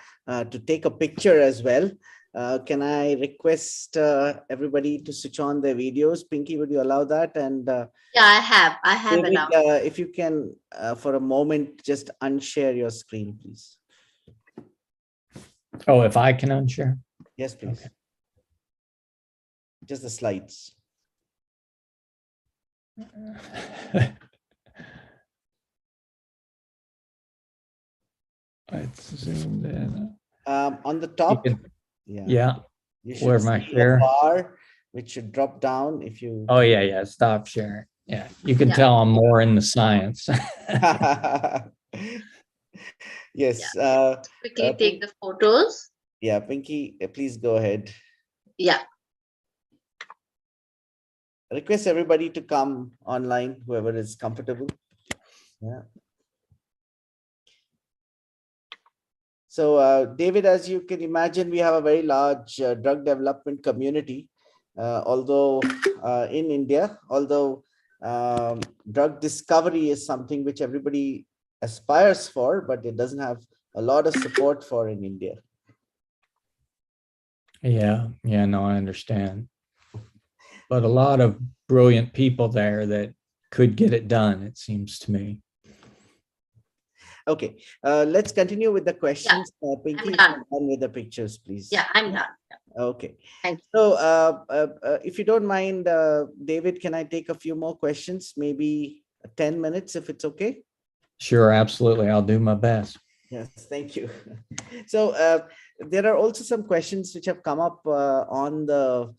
take a picture as well. Can I request everybody to switch on their videos? Pinky, would you allow that? And yeah, I have David, allowed. if you can, for a moment, just unshare your screen, please. Oh, if I can unshare? Yes, please. Okay. Just the slides. It's zoomed in. On the top, Yeah. you should Where am I see a share? bar which should drop down if you. Oh yeah. Stop sharing. Yeah, you can tell I'm more in the science. Yes. Quickly take the photos. Yeah, Pinky, please go ahead. Yeah. Request everybody to come online, whoever is comfortable. Yeah. So, David, as you can imagine, we have a very large drug development community, although in India, although drug discovery is something which everybody aspires for, but it doesn't have a lot of support for in India. Yeah, no, I understand. But a lot of brilliant people there that could get it done, it seems to me. Okay, let's continue with the questions. Pinky, if you're done with the pictures, please. Yeah, I'm done. Okay. Thank you. So if you don't mind, David, can I take a few more questions? Maybe 10 minutes, if it's okay? Sure, absolutely. I'll do my best. Yes, thank you. So there are also some questions which have come up on the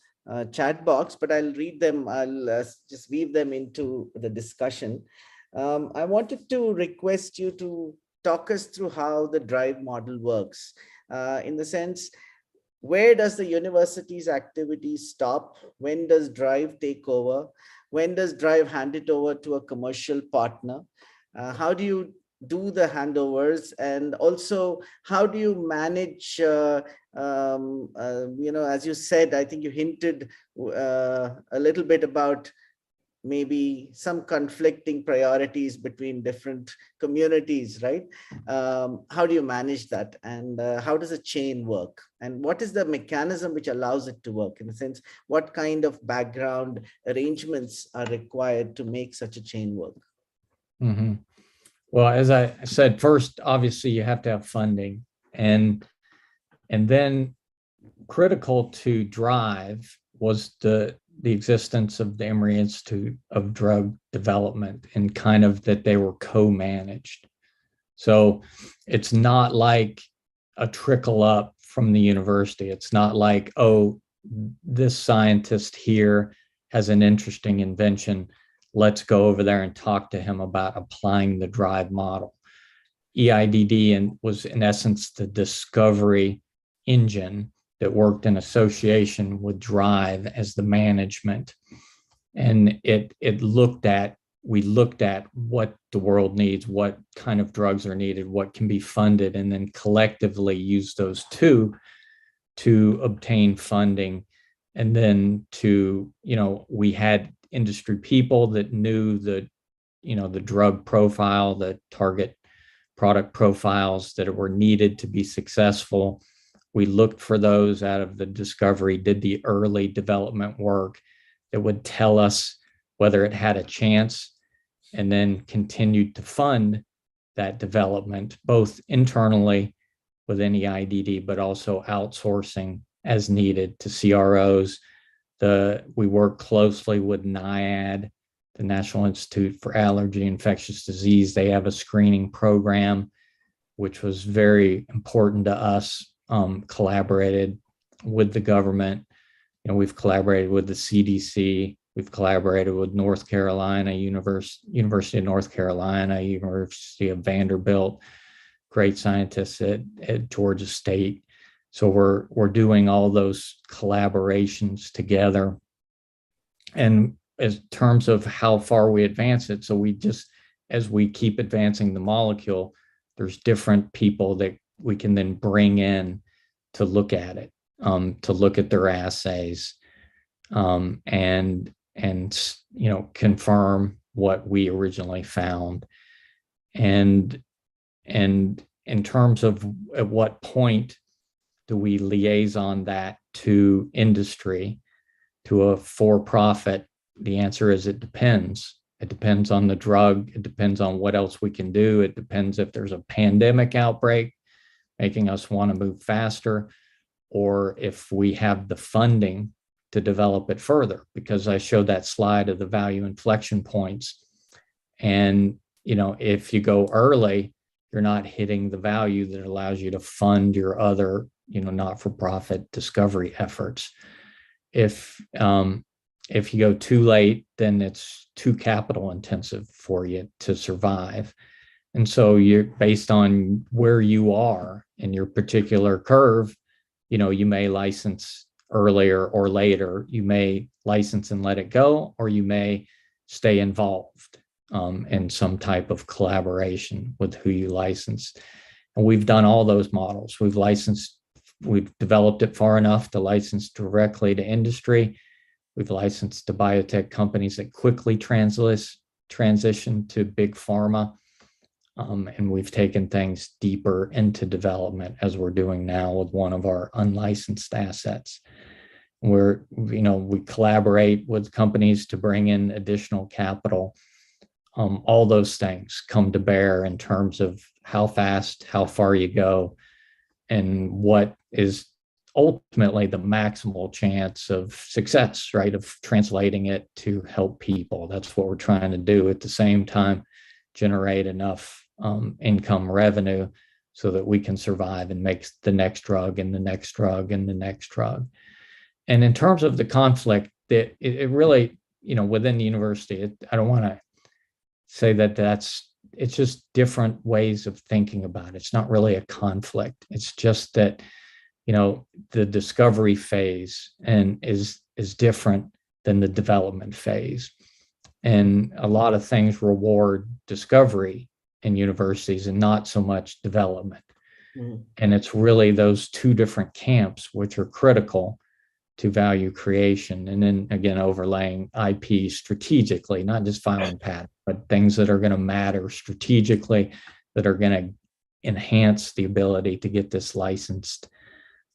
chat box, but I'll read them. I'll just weave them into the discussion. I wanted to request you to talk us through how the drive model works, in the sense, where does the university's activity stop? When does drive take over? When does drive hand it over to a commercial partner? How do you do the handovers? And also, how do you manage, as you said, I think you hinted a little bit about maybe some conflicting priorities between different communities, right? How do you manage that? And how does a chain work? And what is the mechanism which allows it to work? In a sense, what kind of background arrangements are required to make such a chain work? Mm-hmm. Well, as I said, first, obviously, you have to have funding. And then critical to drive was the existence of the Emory Institute of Drug Development, and kind of that they were co-managed. So it's not like a trickle up from the university. It's not like, oh, this scientist here has an interesting invention. Let's go over there and talk to him about applying the drive model. EIDD was in essence the discovery engine that worked in association with drive as the management. And we looked at what the world needs, what kind of drugs are needed, what can be funded, and then collectively use those two to obtain funding. And then we had industry people that knew the drug profile, the target product profiles that were needed to be successful. We looked for those out of the discovery, did the early development work that would tell us whether it had a chance, and then continued to fund that development, both internally within EIDD, but also outsourcing as needed to CROs. We work closely with NIAID, the National Institute for Allergy and Infectious Disease. They have a screening program, which was very important to us. Collaborated with the government. We've collaborated with the CDC. We've collaborated with North Carolina, University of North Carolina, University of Vanderbilt, great scientists at Georgia State. So we're doing all those collaborations together. And in terms of how far we advance it, so as we keep advancing the molecule, there's different people that we can then bring in to look at it, to look at their assays, and confirm what we originally found. And in terms of at what point do we liaison that to industry, to a for-profit, the answer is it depends. It depends on the drug. It depends on what else we can do. It depends if there's a pandemic outbreak making us want to move faster, or if we have the funding to develop it further, because I showed that slide of the value inflection points. And, if you go early, you're not hitting the value that allows you to fund your other, not-for-profit discovery efforts. If you go too late, then it's too capital intensive for you to survive. And so you're based on where you are in your particular curve, you may license earlier or later. You may license and let it go, or you may stay involved in some type of collaboration with who you license. And we've done all those models. We've developed it far enough to license directly to industry. We've licensed to biotech companies that quickly transition to big pharma. And we've taken things deeper into development, as we're doing now with one of our unlicensed assets. We collaborate with companies to bring in additional capital. All those things come to bear in terms of how fast, how far you go, and what is ultimately the maximal chance of success, right? Of translating it to help people. That's what we're trying to do. At the same time, generate enough income revenue so that we can survive and make the next drug and the next drug and the next drug. And in terms of the conflict, it really, within the university, I don't want to say that it's just different ways of thinking about it. It's not really a conflict. It's just that, the discovery phase is different than the development phase. And a lot of things reward discovery in universities and not so much development. Mm-hmm. And it's really those two different camps which are critical to value creation. And then again, overlaying IP strategically, not just filing patents, but things that are going to matter strategically, that are going to enhance the ability to get this licensed,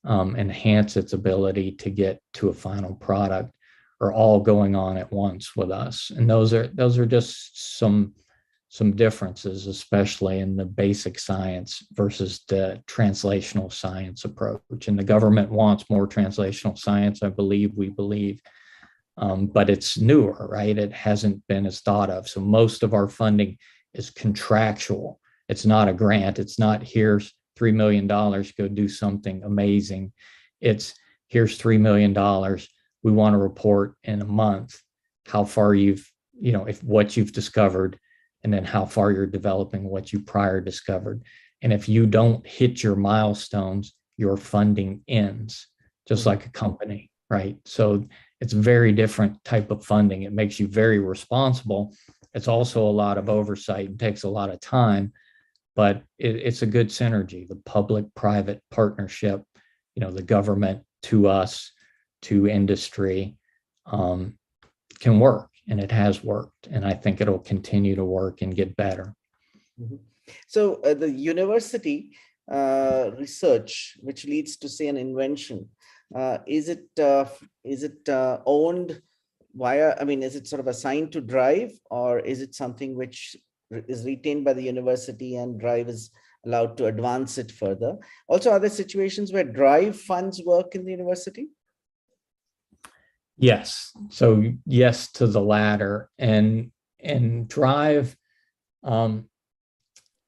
enhance its ability to get to a final product, are all going on at once with us. And those are just some differences, especially in the basic science versus the translational science approach. And the government wants more translational science, we believe, but it's newer, right? It hasn't been as thought of. So most of our funding is contractual. It's not a grant. It's not, here's $3 million, go do something amazing. It's, here's $3 million. We want to report in a month how far if what you've discovered, and then how far you're developing what you prior discovered. And if you don't hit your milestones, your funding ends, just like a company, right? So it's a very different type of funding. It makes you very responsible. It's also a lot of oversight and takes a lot of time, but it's a good synergy. The public-private partnership, the government to us, to industry, can work. And it has worked. And I think it'll continue to work and get better. Mm-hmm. So the university research, which leads to, say, an invention, is it owned via, is it sort of assigned to Drive, or is it something which is retained by the university and Drive is allowed to advance it further? Also, are there situations where Drive funds work in the university? Yes. So yes to the latter. And Drive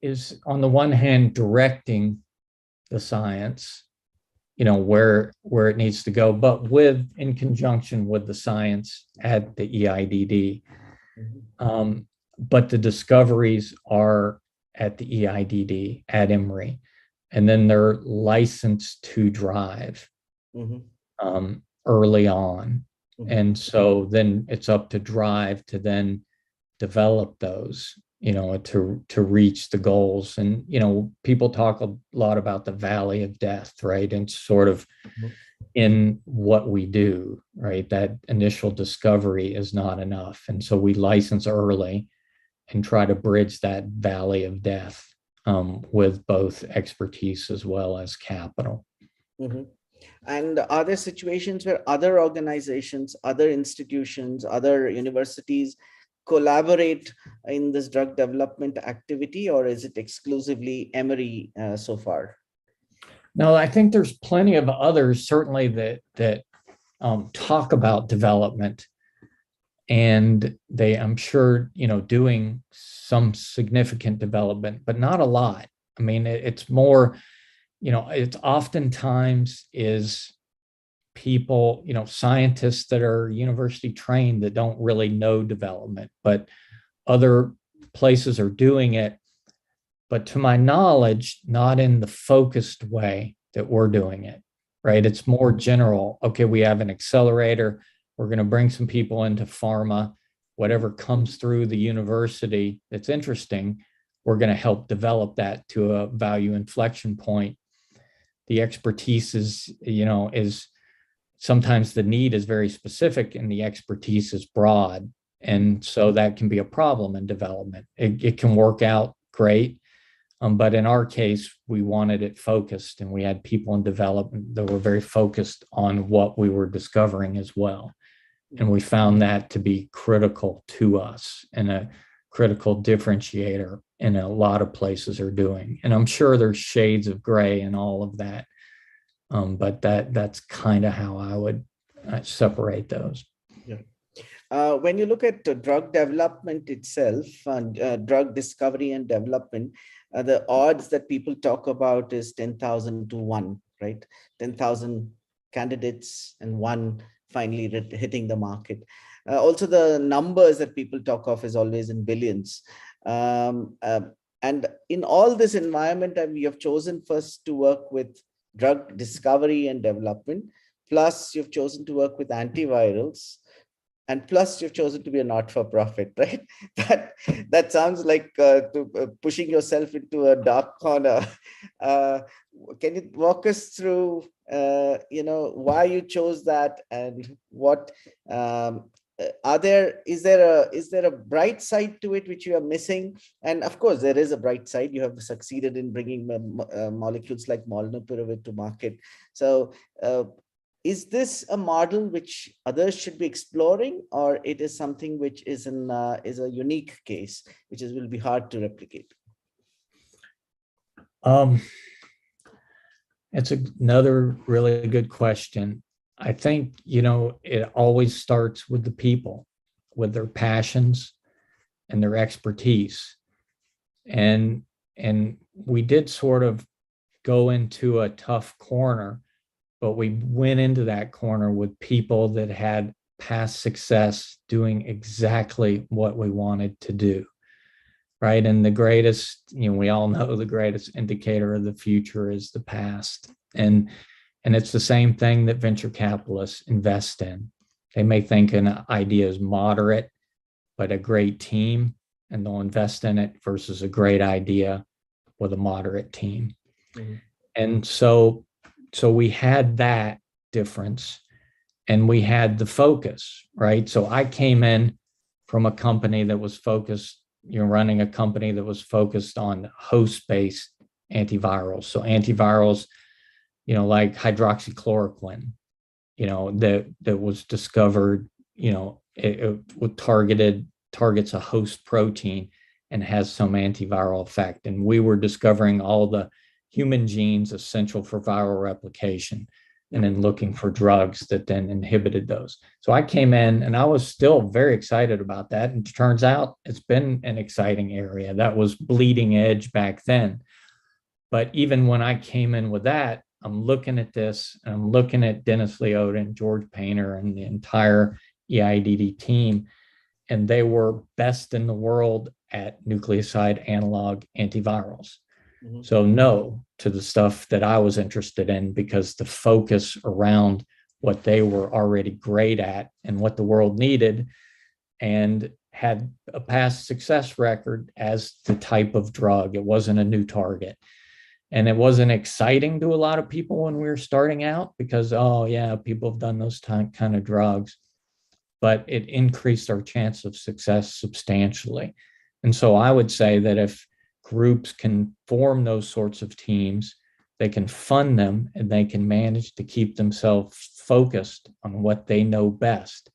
is on the one hand directing the science, where it needs to go, but in conjunction with the science at the EIDD. Mm-hmm. But the discoveries are at the EIDD at Emory, and then they're licensed to Drive early on. And so then it's up to Drive to then develop those, to reach the goals. And, people talk a lot about the valley of death, right? And sort of in what we do, right? That initial discovery is not enough. And so we license early and try to bridge that valley of death with both expertise as well as capital. Mm-hmm. And are there situations where other organizations, other institutions, other universities collaborate in this drug development activity, or is it exclusively Emory so far? No, I think there's plenty of others, certainly that talk about development, and I'm sure, doing some significant development, but not a lot. It's more, it's oftentimes is people, scientists that are university trained that don't really know development, but other places are doing it. But to my knowledge, not in the focused way that we're doing it. right? It's more general. Okay, we have an accelerator. We're going to bring some people into pharma. Whatever comes through the university that's interesting, we're going to help develop that to a value inflection point. The expertise is sometimes the need is very specific and the expertise is broad. And so that can be a problem in development. It can work out great. But in our case, we wanted it focused, and we had people in development that were very focused on what we were discovering as well. And we found that to be critical to us and a critical differentiator in a lot of places are doing. And I'm sure there's shades of gray and all of that. But that's kind of how I would separate those. Yeah. When you look at drug development itself and drug discovery and development, the odds that people talk about is 10,000 to 1, right? 10,000 candidates and one finally hitting the market. Also, the numbers that people talk of is always in billions. And in all this environment, we have chosen first to work with drug discovery and development, plus you've chosen to work with antivirals, and plus you've chosen to be a not-for-profit, right? That sounds like pushing yourself into a dark corner. Can you walk us through, why you chose that, and what is there a bright side to it which you are missing? And of course, there is a bright side. You have succeeded in bringing molecules like molnupiravir to market. So, is this a model which others should be exploring, or it is something which is a unique case, which will be hard to replicate? It's another really good question. I think, it always starts with the people, with their passions and their expertise. And we did sort of go into a tough corner, but we went into that corner with people that had past success doing exactly what we wanted to do. Right. And the greatest, we all know the greatest indicator of the future is the past. And it's the same thing that venture capitalists invest in. They may think an idea is moderate, but a great team, and they'll invest in it versus a great idea with a moderate team. Mm-hmm. And so we had that difference, and we had the focus, right? So I came in from a company that was focused, running a company that was focused on host-based antivirals. So antivirals, like hydroxychloroquine, that was discovered, it targets a host protein and has some antiviral effect. And we were discovering all the human genes essential for viral replication, and then looking for drugs that then inhibited those. So I came in and I was still very excited about that. And it turns out it's been an exciting area. That was bleeding edge back then. But even when I came in with that, I'm looking at this, and I'm looking at Dennis Leota and George Painter and the entire EIDD team, and they were best in the world at nucleoside analog antivirals. Mm-hmm. So no to the stuff that I was interested in, because the focus around what they were already great at and what the world needed, and had a past success record as the type of drug. It wasn't a new target. And it wasn't exciting to a lot of people when we were starting out, because, oh yeah, people have done those kind of drugs, but it increased our chance of success substantially. And so I would say that if groups can form those sorts of teams, they can fund them, and they can manage to keep themselves focused on what they know best,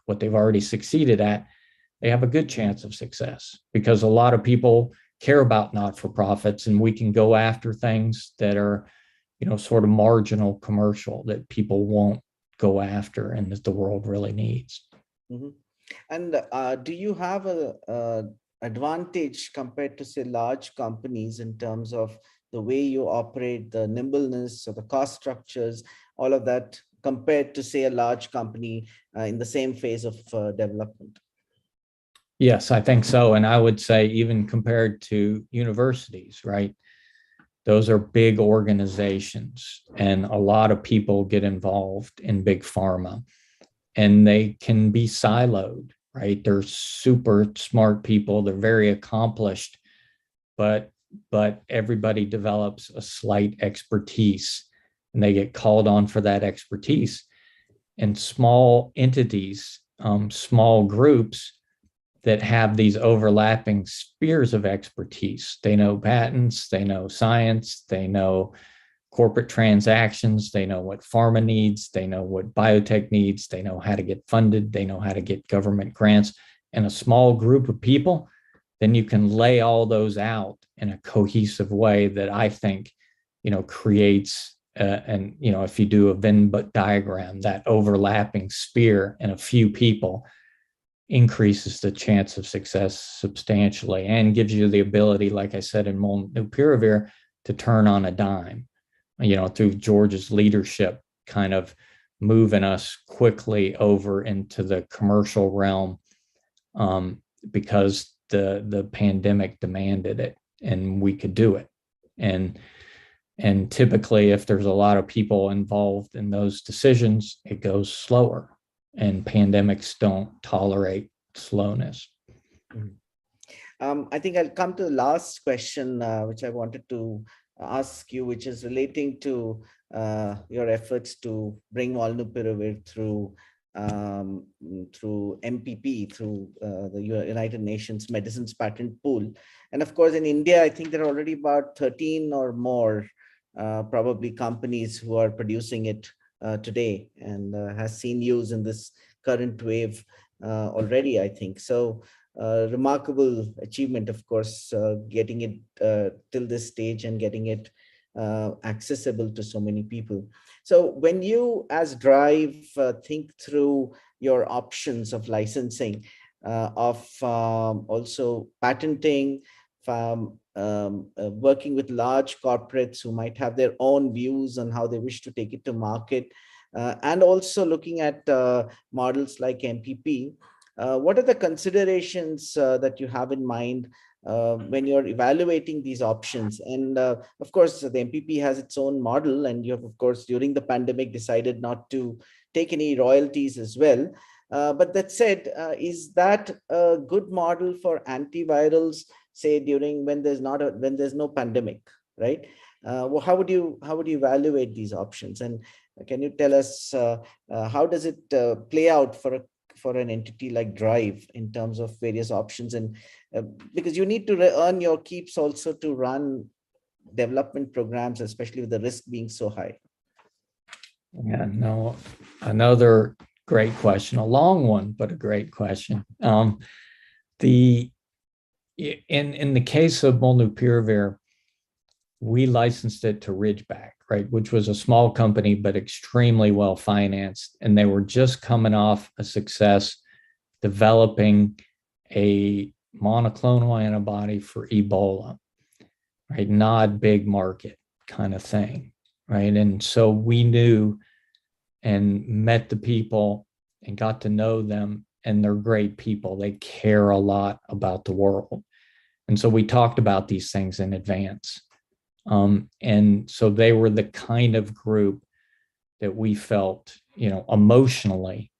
what they've already succeeded at, they have a good chance of success, because a lot of people care about not-for-profits, and we can go after things that are, sort of marginal commercial that people won't go after and that the world really needs. Mm-hmm. And do you have a advantage compared to, say, large companies in terms of the way you operate, the nimbleness or the cost structures, all of that, compared to, say, a large company in the same phase of development? Yes, I think so. And I would say even compared to universities, right? those are big organizations, and a lot of people get involved in big pharma, and they can be siloed, right? They're super smart people, they're very accomplished, but everybody develops a slight expertise, and they get called on for that expertise. And small entities, small groups that have these overlapping spheres of expertise. They know patents, they know science, they know corporate transactions, they know what pharma needs, they know what biotech needs, they know how to get funded, they know how to get government grants. And a small group of people, then you can lay all those out in a cohesive way that I think, creates and if you do a Venn diagram, that overlapping sphere in a few people increases the chance of success substantially and gives you the ability, like I said, in molnupiravir, to turn on a dime, through George's leadership, kind of moving us quickly over into the commercial realm, because the pandemic demanded it and we could do it. And typically, if there's a lot of people involved in those decisions, it goes slower, and pandemics don't tolerate slowness. I think I'll come to the last question, which I wanted to ask you, which is relating to your efforts to bring molnupiravir through MPP, through the United Nations Medicines Patent Pool. And of course, in India, I think there are already about 13 or more probably companies who are producing it today, and has seen use in this current wave already, I think. So remarkable achievement, of course, getting it till this stage and getting it accessible to so many people. So when you as Drive think through your options of licensing, of also patenting, working with large corporates who might have their own views on how they wish to take it to market, and also looking at models like MPP, what are the considerations that you have in mind when you're evaluating these options? And of course, the MPP has its own model, and you have, of course, during the pandemic decided not to take any royalties as well. But that said, is that a good model for antivirals, say during when there's no pandemic, right? Well, how would you evaluate these options? And can you tell us how does it play out for an entity like Drive in terms of various options? And because you need to earn your keeps also to run development programs, especially with the risk being so high. Yeah, no, another great question, a long one, but a great question. In the case of molnupiravir, we licensed it to Ridgeback, right, which was a small company but extremely well financed, and they were just coming off a success developing a monoclonal antibody for Ebola, right? Not big market kind of thing, right? And so we knew and met the people and got to know them, and they're great people. They care a lot about the world. And so we talked about these things in advance. And so they were the kind of group that we felt, emotionally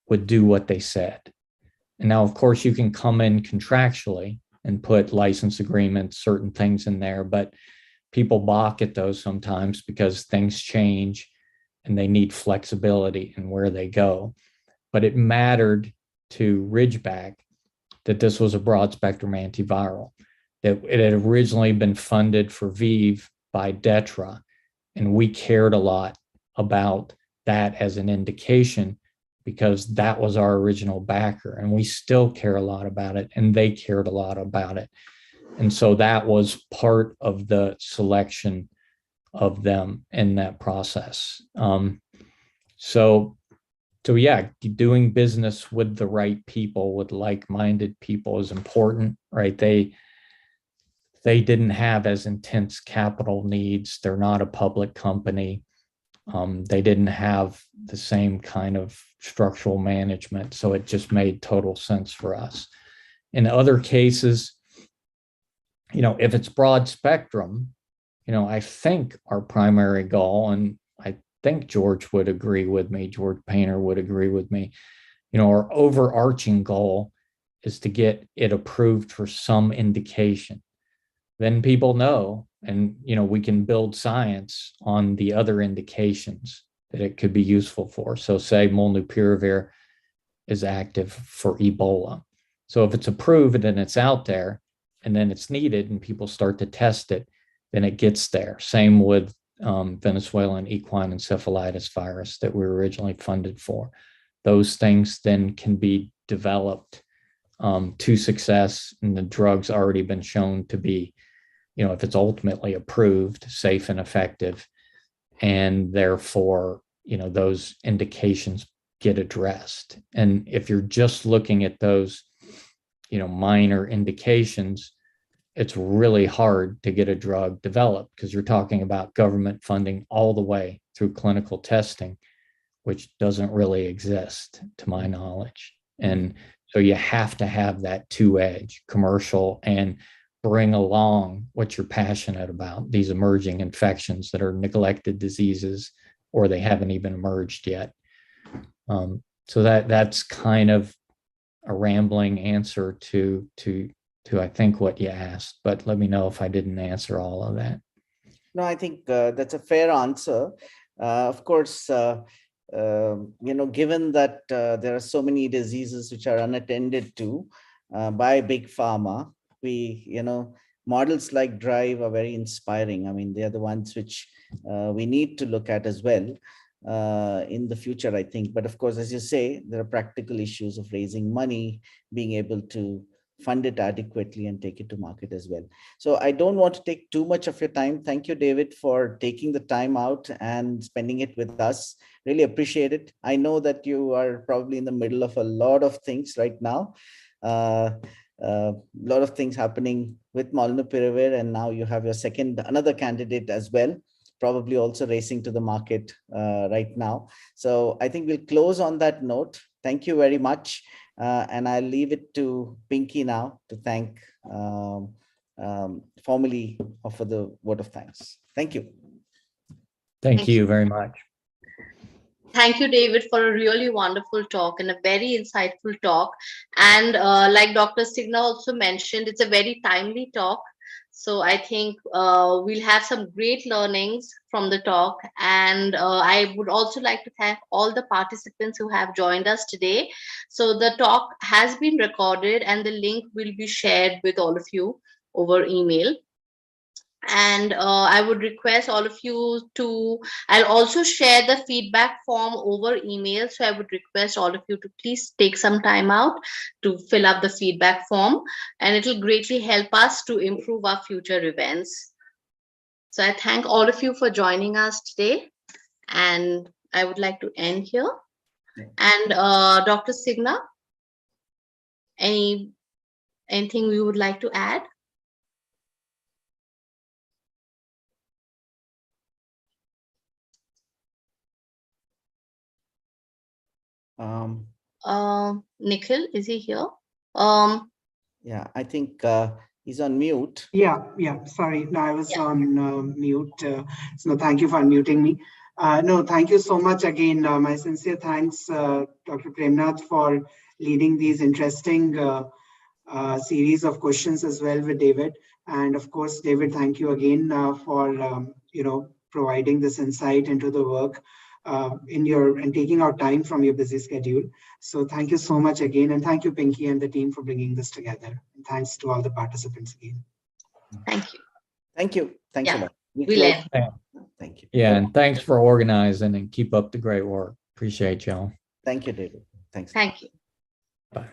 would do what they said. And now, of course, you can come in contractually and put license agreements, certain things in there, but people balk at those sometimes because things change and they need flexibility in where they go. But it mattered to Ridgeback that this was a broad spectrum antiviral, that it had originally been funded for ViiV by Detra, and we cared a lot about that as an indication because that was our original backer, and we still care a lot about it, and they cared a lot about it. And so that was part of the selection of them in that process. So yeah, doing business with the right people, with like-minded people is important, right? They didn't have as intense capital needs. They're not a public company. They didn't have the same kind of structural management. So it just made total sense for us. In other cases, if it's broad spectrum, I think our primary goal, and I think George would agree with me, George Painter would agree with me, our overarching goal is to get it approved for some indication. Then people know, and we can build science on the other indications that it could be useful for. So say molnupiravir is active for Ebola. So if it's approved and it's out there and then it's needed and people start to test it, then it gets there. Same with Venezuelan equine encephalitis virus that we were originally funded for. Those things then can be developed to success, and the drug's already been shown to be, if it's ultimately approved, safe and effective, and therefore, those indications get addressed. And if you're just looking at those, minor indications, it's really hard to get a drug developed because you're talking about government funding all the way through clinical testing, which doesn't really exist to my knowledge. And so you have to have that two-edge, commercial, and bring along what you're passionate about, these emerging infections that are neglected diseases or they haven't even emerged yet. So that's kind of a rambling answer to I think what you asked, but let me know if I didn't answer all of that. No, I think that's a fair answer. Of course, given that there are so many diseases which are unattended to by big pharma, models like DRIVE are very inspiring. I mean, they are the ones which we need to look at as well in the future, I think. But of course, as you say, there are practical issues of raising money, being able to fund it adequately and take it to market as well. So I don't want to take too much of your time. Thank you, David, for taking the time out and spending it with us. Really appreciate it. I know that you are probably in the middle of a lot of things right now. A lot of things happening with molnupiravir, and now you have your another candidate as well, probably also racing to the market right now. So I think we'll close on that note. Thank you very much. And I'll leave it to Pinky now to thank formally offer the word of thanks. Thank you. Thank you very much. Thank you, David, for a really wonderful talk and a very insightful talk. And like Dr. Signa also mentioned, it's a very timely talk. So I think we'll have some great learnings from the talk. And I would also like to thank all the participants who have joined us today. So the talk has been recorded and the link will be shared with all of you over email. And I would request all of you to, I'll also share the feedback form over email. So I would request all of you to please take some time out to fill up the feedback form, and it will greatly help us to improve our future events. So I thank all of you for joining us today, and I would like to end here. And Dr. Signa, anything we would like to add? Nikhil, is he here? Yeah, I think he's on mute. Yeah. Sorry, no, I was on mute. So thank you for unmuting me. No, thank you so much again. My sincere thanks, Dr. Premnath, for leading these interesting series of questions as well with David. And of course, David, thank you again for providing this insight into the work and taking out time from your busy schedule. So thank you so much again, and thank you, Pinky, and the team for bringing this together. And thanks to all the participants again. Thank you. Thank you. Thanks a lot. Thank you. Yeah, and thanks for organizing, and keep up the great work. Appreciate y'all. Thank you, David. Thanks. Thank you. Bye.